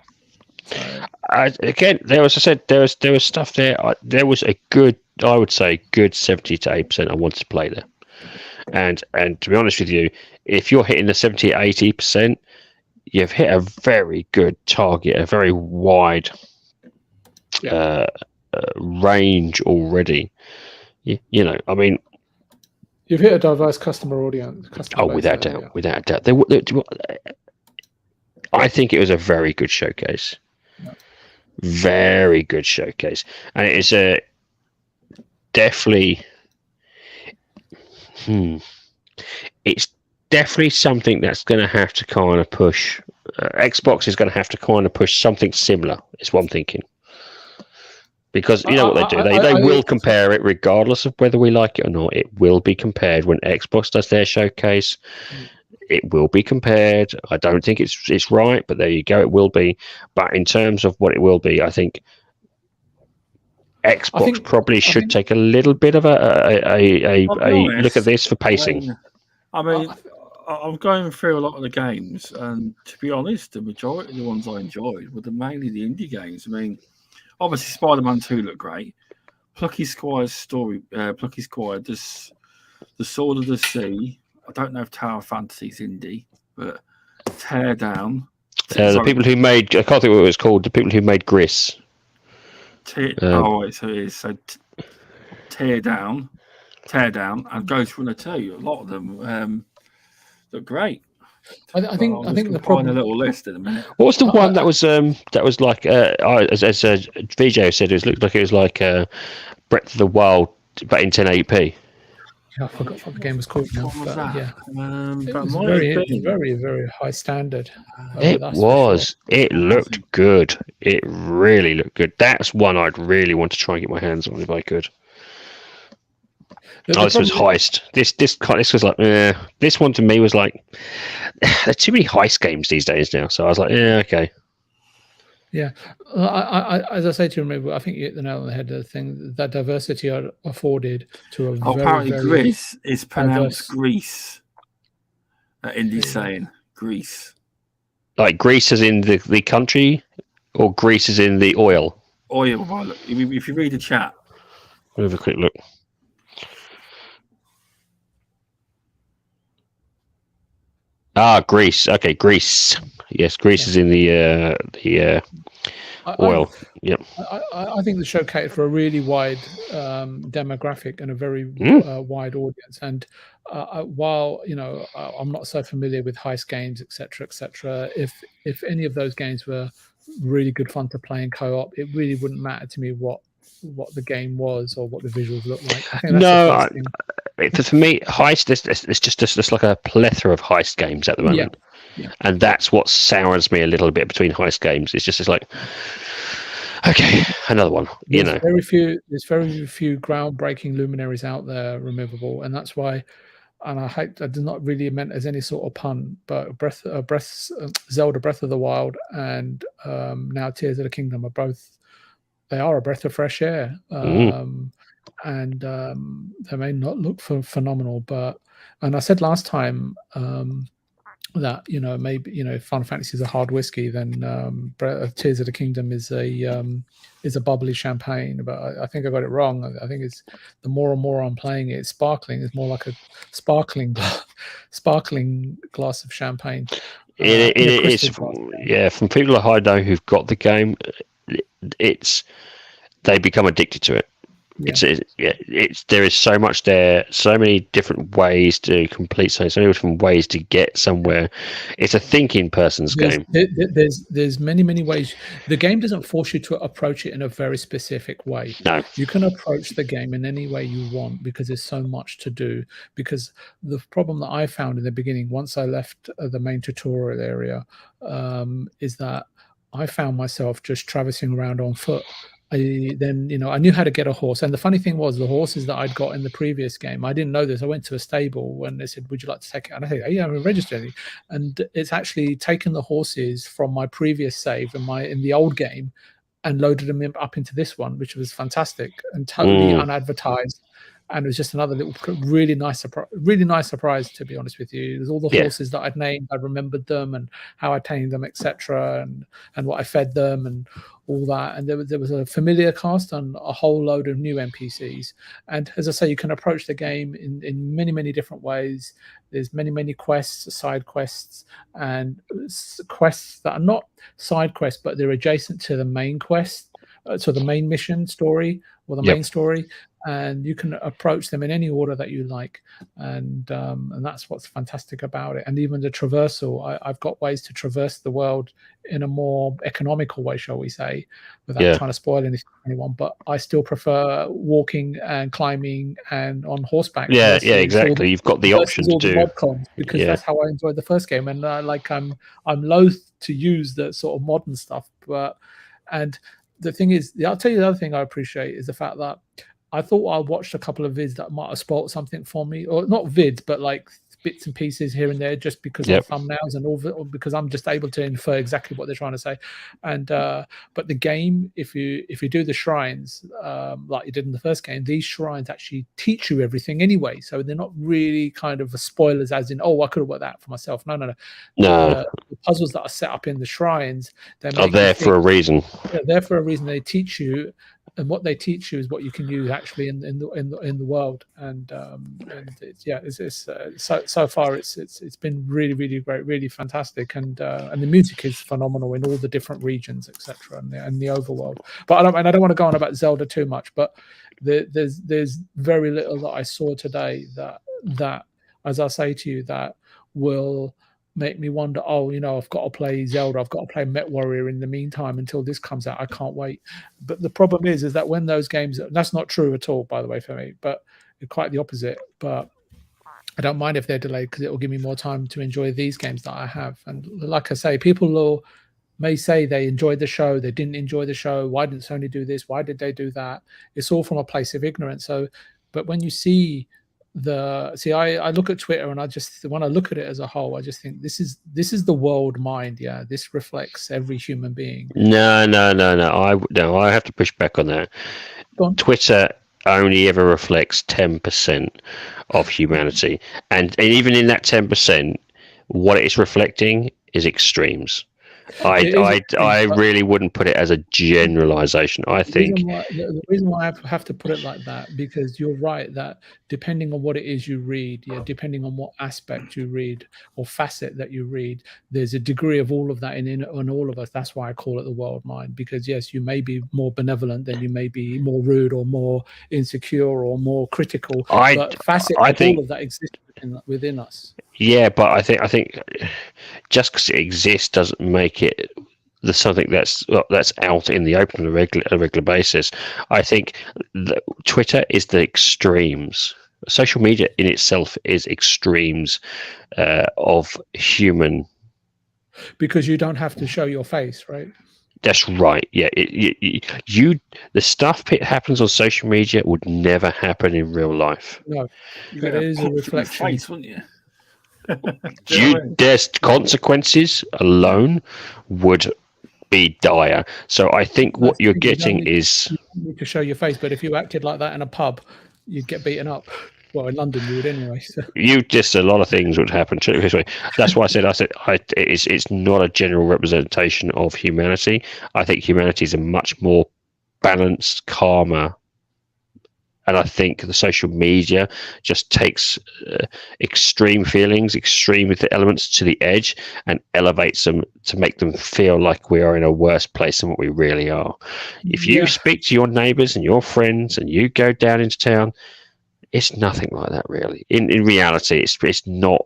Again, there was stuff there. There was a good, I would say, good 70 to 80% I wanted to play there. And to be honest with you, if you're hitting the 70, 80%, you've hit a very good target, a very wide range already. You know, I mean, you've hit a diverse customer audience. Without doubt, without doubt. I think it was a very good showcase. Very good showcase, and it is definitely it's definitely something that's going to have to kind of push. Xbox is going to have to kind of push something similar. Is what I'm thinking, because you know what they do. They will compare it regardless of whether we like it or not. It will be compared when Xbox does their showcase. It will be compared. I don't think it's right, but there you go. It will be. But in terms of what it will be, I think Xbox probably should take a little bit of a look at this for pacing. I mean, I'm going through a lot of the games, and to be honest, the majority of the ones I enjoyed were mainly the indie games. I mean, obviously Spider-Man 2 looked great. Plucky Squire's story, Plucky Squire, the Sword of the Sea. I don't know if Tower Fantasy's indie, but Teardown. The people who made, I can't think what it was called, the people who made Gris. So it is. So Teardown, and Ghost Runner 2. A lot of them look great. I think the problem. A little list in a minute. What was the one that was like as VJ said, it looked like it was like Breath of the Wild, but in 1080p. I forgot what the game was called now. What was that? Yeah, it was very, very high standard. It was. Sure. It looked good. It really looked good. That's one I'd really want to try and get my hands on if I could. This was heist. This was like, this one to me was like, there's too many heist games these days now. So I was like, okay. Yeah, I as I say to you, remember, I think you hit the nail on the head of the thing that diversity are afforded to a apparently Greece is pronounced Greece. Indy's saying Greece. Like Greece as in the country, or Greece as in the oil? Oil. If you read the chat. We'll have a quick look. Greece. Okay, Greece. Yes, Greece is in the. Well, yep. I think the show catered for a really wide demographic and a very wide audience. And while I'm not so familiar with heist games, etc., if any of those games were really good fun to play in co-op, it really wouldn't matter to me what the game was or what the visuals looked like. I think that's the first thing. For me, heist, there's just like a plethora of heist games at the moment. Yeah. And that's what sours me a little bit between heist games. It's like, okay, another one. There's very few groundbreaking luminaries out there, Removable, and that's why. And I did not really meant as any sort of pun, but Zelda Breath of the Wild and now Tears of the Kingdom are both. They are a breath of fresh air, and they may not look phenomenal, and I said last time that maybe Final Fantasy is a hard whiskey, then Tears of the Kingdom is a bubbly champagne. But I think I got it wrong. I think it's the more and more I'm playing it, it's sparkling. It's more like a sparkling glass of champagne. It's from people I know who've got the game, they become addicted to it. Yeah. There is so much there, so many different ways to complete something, so many different ways to get somewhere. It's a thinking person's game. There's many ways. The game doesn't force you to approach it in a very specific way. No, you can approach the game in any way you want because there's so much to do. Because the problem that I found in the beginning, once I left the main tutorial area, is that I found myself just traversing around on foot. I knew how to get a horse, and the funny thing was the horses that I'd got in the previous game, I didn't know this. I went to a stable and they said, "Would you like to take it?" And I said, "Yeah, I'm registered." And it's actually taken the horses from my previous save in the old game and loaded them up into this one, which was fantastic and totally unadvertised. And it was just another little really nice surprise, to be honest with you. There's all the horses that I'd named, I remembered them and how I tamed them, etc., and what I fed them and all that. And there was a familiar cast and a whole load of new NPCs. And as I say, you can approach the game in many different ways. There's many quests, side quests, and quests that are not side quests, but they're adjacent to the main quest, so the main mission story or the main story. And you can approach them in any order that you like, and that's what's fantastic about it. And even the traversal, I've got ways to traverse the world in a more economical way, shall we say, without trying to spoil anything for anyone. But I still prefer walking and climbing and on horseback. Yeah, exactly. You've got the option to do mod cons, because that's how I enjoyed the first game. And I'm loath to use the sort of modern stuff, and the thing is, I'll tell you the other thing I appreciate is the fact that I thought I watched a couple of vids that might have spoiled something for me, or not vids, but like bits and pieces here and there, just because of thumbnails and all, or because I'm just able to infer exactly what they're trying to say. And but the game, if you do the shrines like you did in the first game, these shrines actually teach you everything anyway, so they're not really kind of spoilers, as in, oh, I could have worked that out for myself. No. The puzzles that are set up in the shrines, are there for a reason. Yeah, they're for a reason. They teach you. And what they teach you is what you can use actually in the world, and so far it's been really great, really fantastic, and the music is phenomenal in all the different regions, etc., and the overworld. But I don't want to go on about Zelda too much, but there's very little that I saw today that as I say to you, that will make me wonder, I've got to play Zelda, I've got to play Met Warrior in the meantime until this comes out. I can't wait. But the problem is that when those games, that's not true at all, by the way, for me, but quite the opposite. But I don't mind if they're delayed, because it will give me more time to enjoy these games that I have. And like I say, people may say they enjoyed the show, they didn't enjoy the show, why didn't Sony do this, why did they do that? It's all from a place of ignorance. But when you see I look at Twitter, and when I look at it as a whole, I just think this is the world mind. Yeah, this reflects every human being. No. I have to push back on that. Twitter only ever reflects 10% of humanity, and even in that 10%, what it's reflecting is extremes. I really wouldn't put it as a generalization. I think the reason why I have to put it like that, because you're right that depending on what it is you read, depending on what aspect you read or facet that you read, there's a degree of all of that in all of us. That's why I call it the world mind, because yes, you may be more benevolent, than you may be more rude or more insecure or more critical, but facets of all of that exist within us. Yeah, but I think just because it exists doesn't make it something that's out in the open on a regular basis. I think Twitter is the extremes. Social media in itself is extremes of human. Because you don't have to show your face, right? That's right. Yeah, the stuff that happens on social media would never happen in real life. No, but it is a reflection. Face, wouldn't you? There's consequences alone would be dire. So I think what you're getting is you don't need to show your face, but if you acted like that in a pub, you'd get beaten up. Well, in London, you would anyway. So. A lot of things would happen to this way. That's why I said it's not a general representation of humanity. I think humanity is a much more balanced, calmer. And I think the social media just takes extreme feelings, extreme elements to the edge, and elevates them to make them feel like we are in a worse place than what we really are. If you speak to your neighbours and your friends, and you go down into town, it's nothing like that, really. In reality, it's not.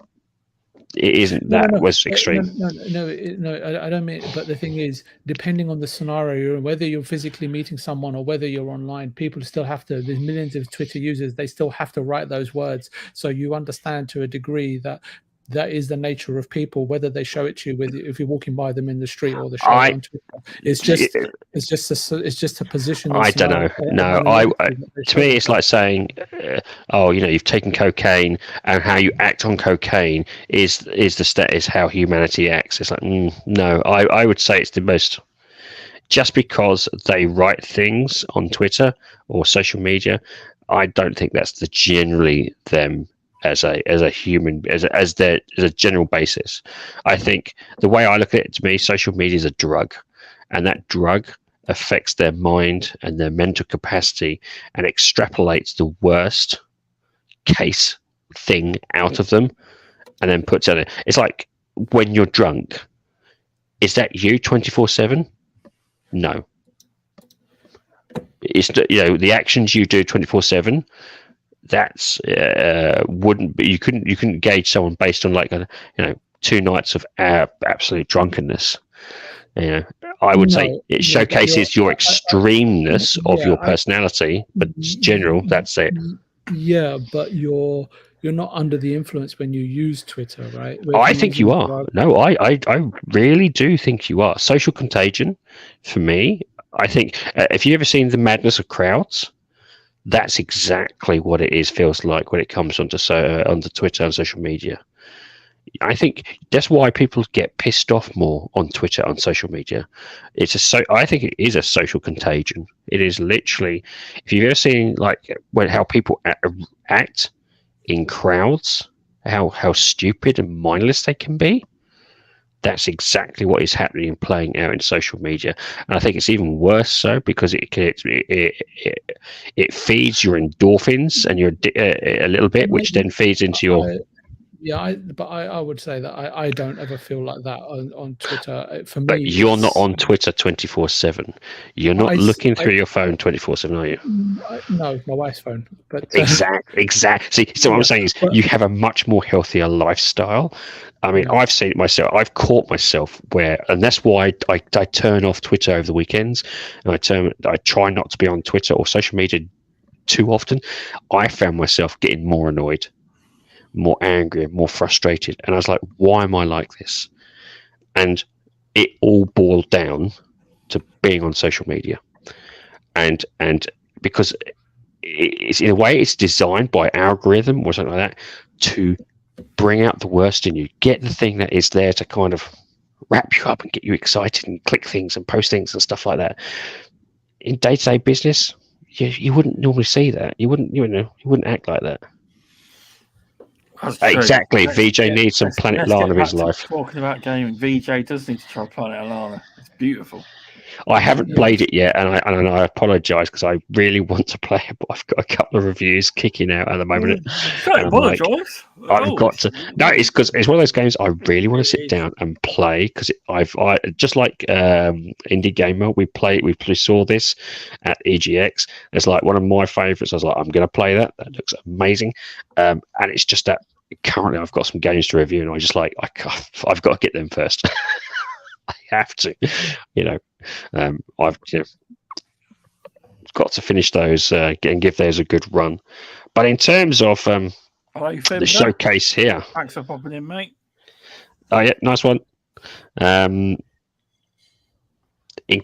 It isn't was extreme. No, I don't mean. But the thing is, depending on the scenario, whether you're physically meeting someone or whether you're online, people still have to. There's millions of Twitter users. They still have to write those words. So you understand to a degree that is the nature of people, whether they show it to you if you're walking by them in the street or they show it on Twitter. It's just a position. I don't know. No, to me, it's like saying, you've taken cocaine, and how you act on cocaine is how humanity acts. It's like, no, I would say it's the most. Just because they write things on Twitter or social media, I don't think that's generally them. As a human, as a general basis, I think the way I look at it, to me, social media is a drug, and that drug affects their mind and their mental capacity, and extrapolates the worst case thing out of them, and then puts it. It's like when you're drunk. Is that you 24/7? No. It's the actions you do 24/7. That's wouldn't be, you couldn't gauge someone based on 2 nights of absolute drunkenness. I would say it showcases your extremeness of your personality, but general, that's it. Yeah, but you're not under the influence when you use Twitter, right? I think you are. No, I really do think you are. Social contagion, for me. I think if you've ever seen The Madness of Crowds, that's exactly what it feels like when it comes onto Twitter and social media. I think that's why people get pissed off more on Twitter, on social media. I think it is a social contagion. It is literally, if you've ever seen how people act in crowds, how stupid and mindless they can be. That's exactly what is happening and playing out in social media, and I think it's even worse so because it feeds your endorphins and your a little bit, which then feeds into your. I would say that I don't ever feel like that on Twitter. For me, but you're not on Twitter 24/7. You're not looking through your phone 24/7, are you? No, my wife's phone. But exactly. See, so what I'm saying is, you have a much more healthier lifestyle. I mean, I've seen it myself. I've caught myself and that's why I turn off Twitter over the weekends, and I try not to be on Twitter or social media too often. I found myself getting more annoyed, more angry, more frustrated, and I was like, why am I like this? And it all boiled down to being on social media, and because it's, in a way, it's designed by algorithm or something like that to bring out the worst in you, get the thing that is there to kind of wrap you up and get you excited and click things and post things and stuff like that. In day-to-day business, you wouldn't normally see that. You wouldn't act like that. Exactly. VJ needs some Planet Lana in his life. Talking about gaming, VJ does need to try Planet Lana. It's beautiful. I haven't played it yet, and I apologise because I really want to play it, but I've got a couple of reviews kicking out at the moment. Don't apologise. I've got to. No, it's because it's one of those games I really want to sit down and play because I just like Indie Gamer. We saw this at EGX. It's like one of my favourites. I was like, I'm going to play that. That looks amazing, and it's just that currently I've got some games to review, and I just like I've got to get them first. I have to, I've got to finish those and give those a good run. But in terms of the showcase here, thanks for popping in, mate. Oh yeah, nice one. In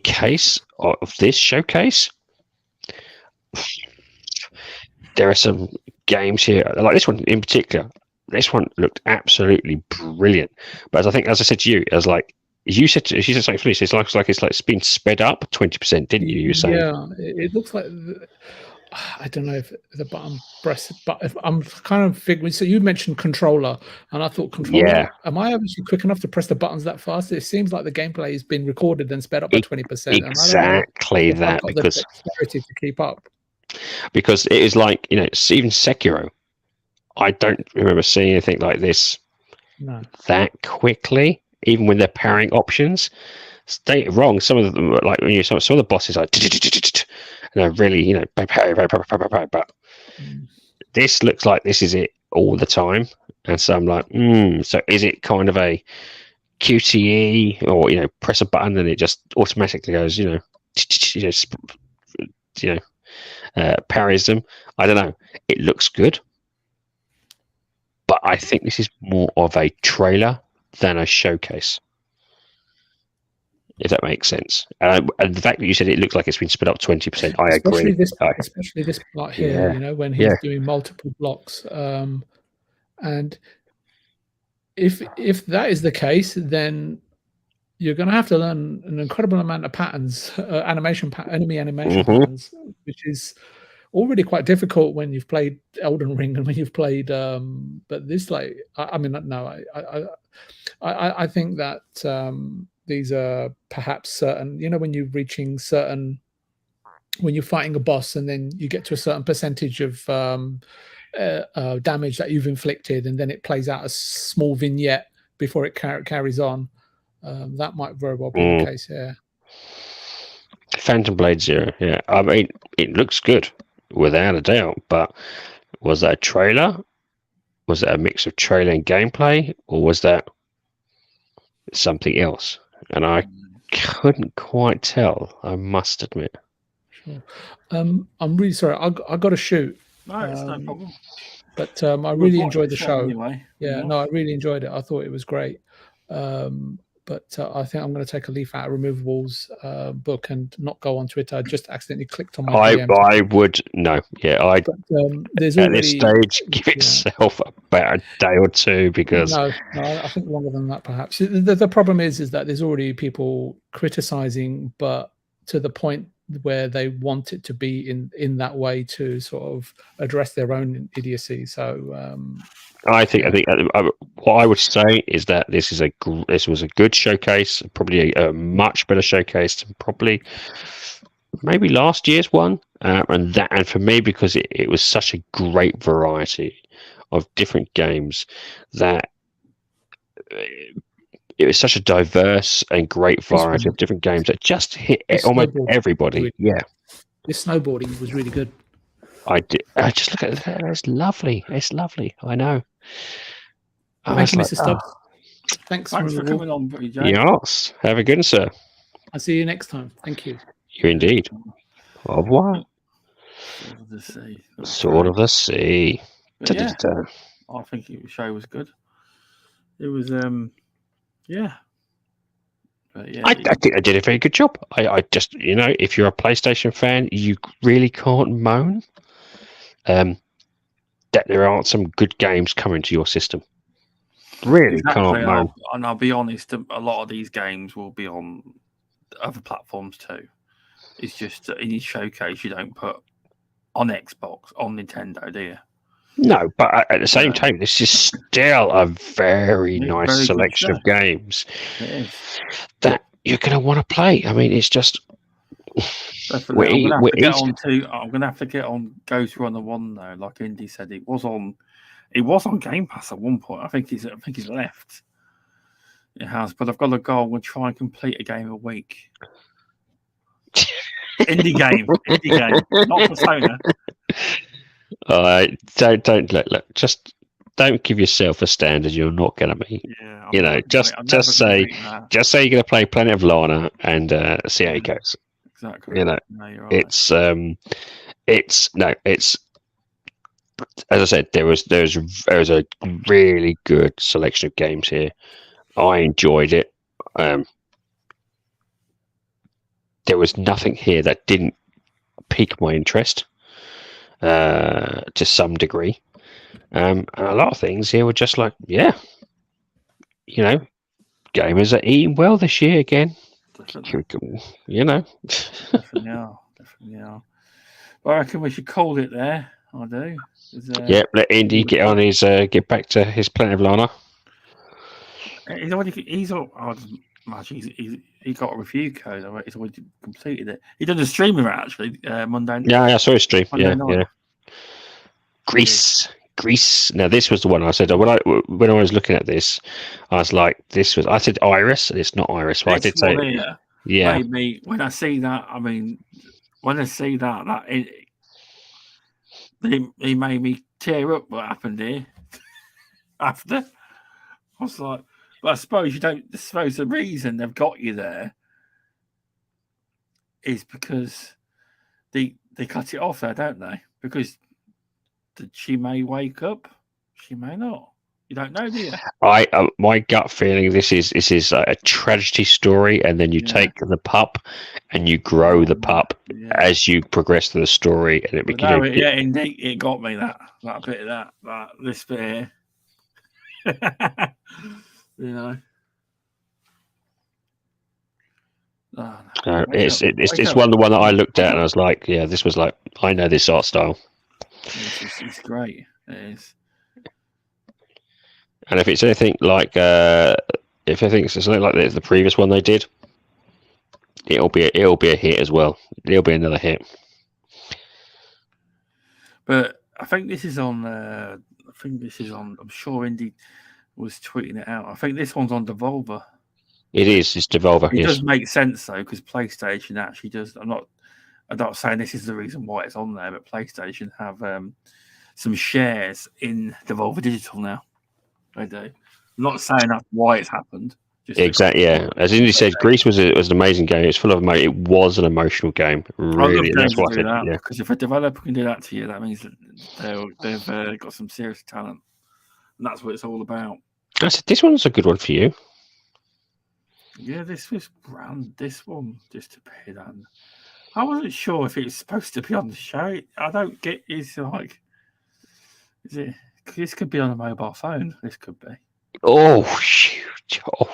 case of this showcase, there are some games here, like this one in particular. This one looked absolutely brilliant. But as I said to you, it was like you said something funny. It looks like it's been sped up 20%, didn't you? You were saying, yeah, it looks like. I don't know if the button press, but if I'm kind of figuring. So you mentioned controller, and I thought controller. Yeah. Am I actually quick enough to press the buttons that fast? It seems like the gameplay has been recorded and sped up by 20%. Exactly that, because the dexterity to keep up. Because it is like even Sekiro. I don't remember seeing anything like this that quickly, even with their parrying options. Stay wrong. Some of them, like some of the bosses, are and they're really, parry, but this looks like this is it all the time. And so I'm like, so is it kind of a QTE, or press a button and it just automatically goes, parries them? I don't know. It looks good. But I think this is more of a trailer than a showcase, if that makes sense. And the fact that you said it looks like it's been sped up 20%, I agree. Especially this part here, when he's doing multiple blocks. And if that is the case, then you're going to have to learn an incredible amount of patterns, enemy animation patterns, which is already quite difficult when you've played Elden Ring and when you've played but this, like, I think that these are perhaps certain, when you're reaching certain, when you're fighting a boss and then you get to a certain percentage of damage that you've inflicted, and then it plays out a small vignette before it carries on. That might very well be the case here. Phantom Blade Zero, yeah. I mean, it looks good, without a doubt, but was that a trailer? Was it a mix of trailer and gameplay, or was that something else? And I couldn't quite tell, I must admit. Sure. I'm really sorry. I got to shoot. No, it's no problem. But I really enjoyed the show. Anyway. Yeah, no, I really enjoyed it. I thought it was great. But I think I'm going to take a leaf out of Removable's book and not go on Twitter. I just accidentally clicked on my DM. I would no, yeah. But, there's at already, this stage, give itself about a day or two, because no, I think longer than that, perhaps. The problem is that there's already people criticizing, but to the point where they want it to be in that way to sort of address their own idiocy. So. I think what I would say is that this was a good showcase, probably a much better showcase than probably maybe last year's one, and for me, because it was such a great variety of different games, that it was such a diverse and great variety of different games that just hit almost everybody. Yeah, this snowboarding was really good. I just look at that. It's lovely. It's lovely. I know. Thank you, Mr. Stubbs. Thanks for coming on, Jay. Yes. Have a good one, sir. I'll see you next time. Thank you. You indeed. Au revoir. Sword of the Sea. Sword of the Sea. Yeah, I think the show was good. It was, yeah. But yeah, I think they did a very good job. I just, if you're a PlayStation fan, you really can't moan that there aren't some good games coming to your system. Really can't moan. And I'll be honest, a lot of these games will be on other platforms too. It's just in your showcase, you don't put on Xbox, on Nintendo, do you? No, but at the same time, this is still a very nice selection of games. It is. That, you're going to want to play. I mean, it's just. Definitely. I'm gonna have to get on Ghost Runner 1 though. Like Indy said, it was on Game Pass at one point. I think he's left. It has, but I've got a goal and try and complete a game a week. Indie game, not Persona. All right, don't look. Just don't give yourself a standard you're not going to meet. Yeah, just say you're going to play Planet of Lana and see how it goes. Exactly. No, you're right. it's as I said, there's a really good selection of games here. I enjoyed it. There was nothing here that didn't pique my interest to some degree. And a lot of things here were just like, yeah, gamers are eating well this year again. Definitely are. Definitely are. Well, I reckon we should call it there. I do. Let Indy get on his get back to his Planet of Lana. He got a review code. He's already completed it. He did a stream of it actually Monday. Yeah, I saw his stream. Monday night. Greece. Now this was the one I said when I was looking at this, I was like, I said Iris, and it's not Iris. But I did say, made me when I see that. I mean, when I see that he made me tear up. What happened here? After I was like, but I suppose you don't. I suppose the reason they've got you there is because they cut it off there, don't they? Because she may wake up, she may not. You don't know, do you? My gut feeling this is a tragedy story, and then you take the pup and you grow the pup as you progress through the story, and indeed, it got me that bit of that this bit here. It's one that I looked at and I was like, yeah, this was like, I know this art style. It's great. It is. And if it's anything like something like the previous one they did, it'll be a hit as well. It'll be another hit. But I think this is on. I'm sure Indy was tweeting it out. I think this one's on Devolver. It is. It's Devolver. It does make sense though, because PlayStation actually does. I'm not saying this is the reason why it's on there, but PlayStation have some shares in Devolver Digital now. They do. I'm not saying that's why it's happened. Exactly. Yeah. As Indy said, Greece was an amazing game. It's full of emotion. It was an emotional game. Really. That's what I said. Yeah. Because if a developer can do that to you, that means that they've got some serious talent, and that's what it's all about. I said this one's a good one for you. Yeah, this was grand. This one just appeared on. I wasn't sure if it was supposed to be on the show. I don't get. Is it? This could be on a mobile phone. This could be. Oh shoot! A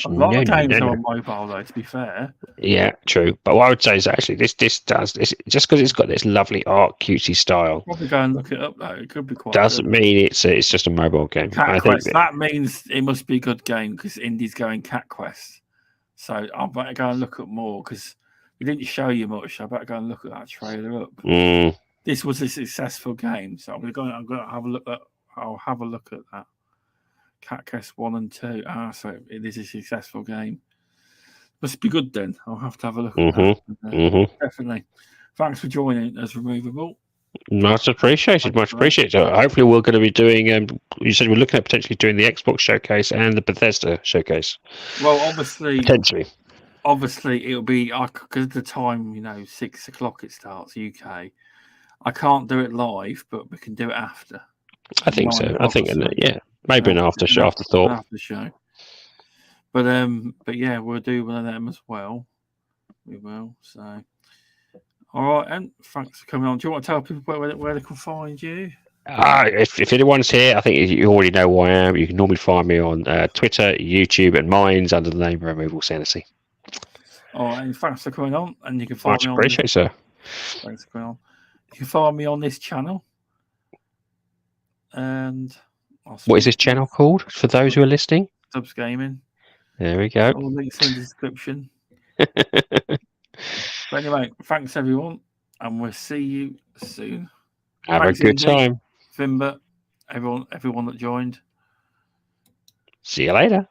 lot of games are on mobile, though. To be fair. Yeah, true. But what I would say is actually this does this just because it's got this lovely art cutesy style. Probably go and look it up though. It could be quite. Doesn't mean it's just a mobile game. Cat Quest. That means it must be a good game because Indy's going Cat Quest. So I better go and look at more because we didn't show you much. I better go and look at that trailer up. This was a successful game, so I'm going to have a look at. I'll have a look at that. Cat Quest 1 and 2. So it is a successful game. Must be good then. I'll have to have a look at that. Definitely. Thanks for joining us, Removable. Much appreciated. Much appreciated. Hopefully, we're going to be doing. You said we're looking at potentially doing the Xbox showcase and the Bethesda showcase. Well, obviously, potentially. Obviously, it'll be because of the time. 6:00 it starts UK. I can't do it live, but we can do it after. I think so. I think maybe an after thought. After the show. But yeah, we'll do one of them as well. We will. So, all right, and thanks for coming on. Do you want to tell people where they can find you? If anyone's here, I think you already know who I am. You can normally find me on Twitter, YouTube, and mine's under the name RemovableSanity. All right, and thanks for coming on. And you can find me on. Appreciate it, sir. Thanks for coming on. You can find me on this channel. And what is this channel called for those who are listening? Stubzgaming. There we go. All links in the description. But anyway, thanks everyone, and we'll see you soon. Have Thanks, a good Indy, time. Fimber, everyone that joined. See you later.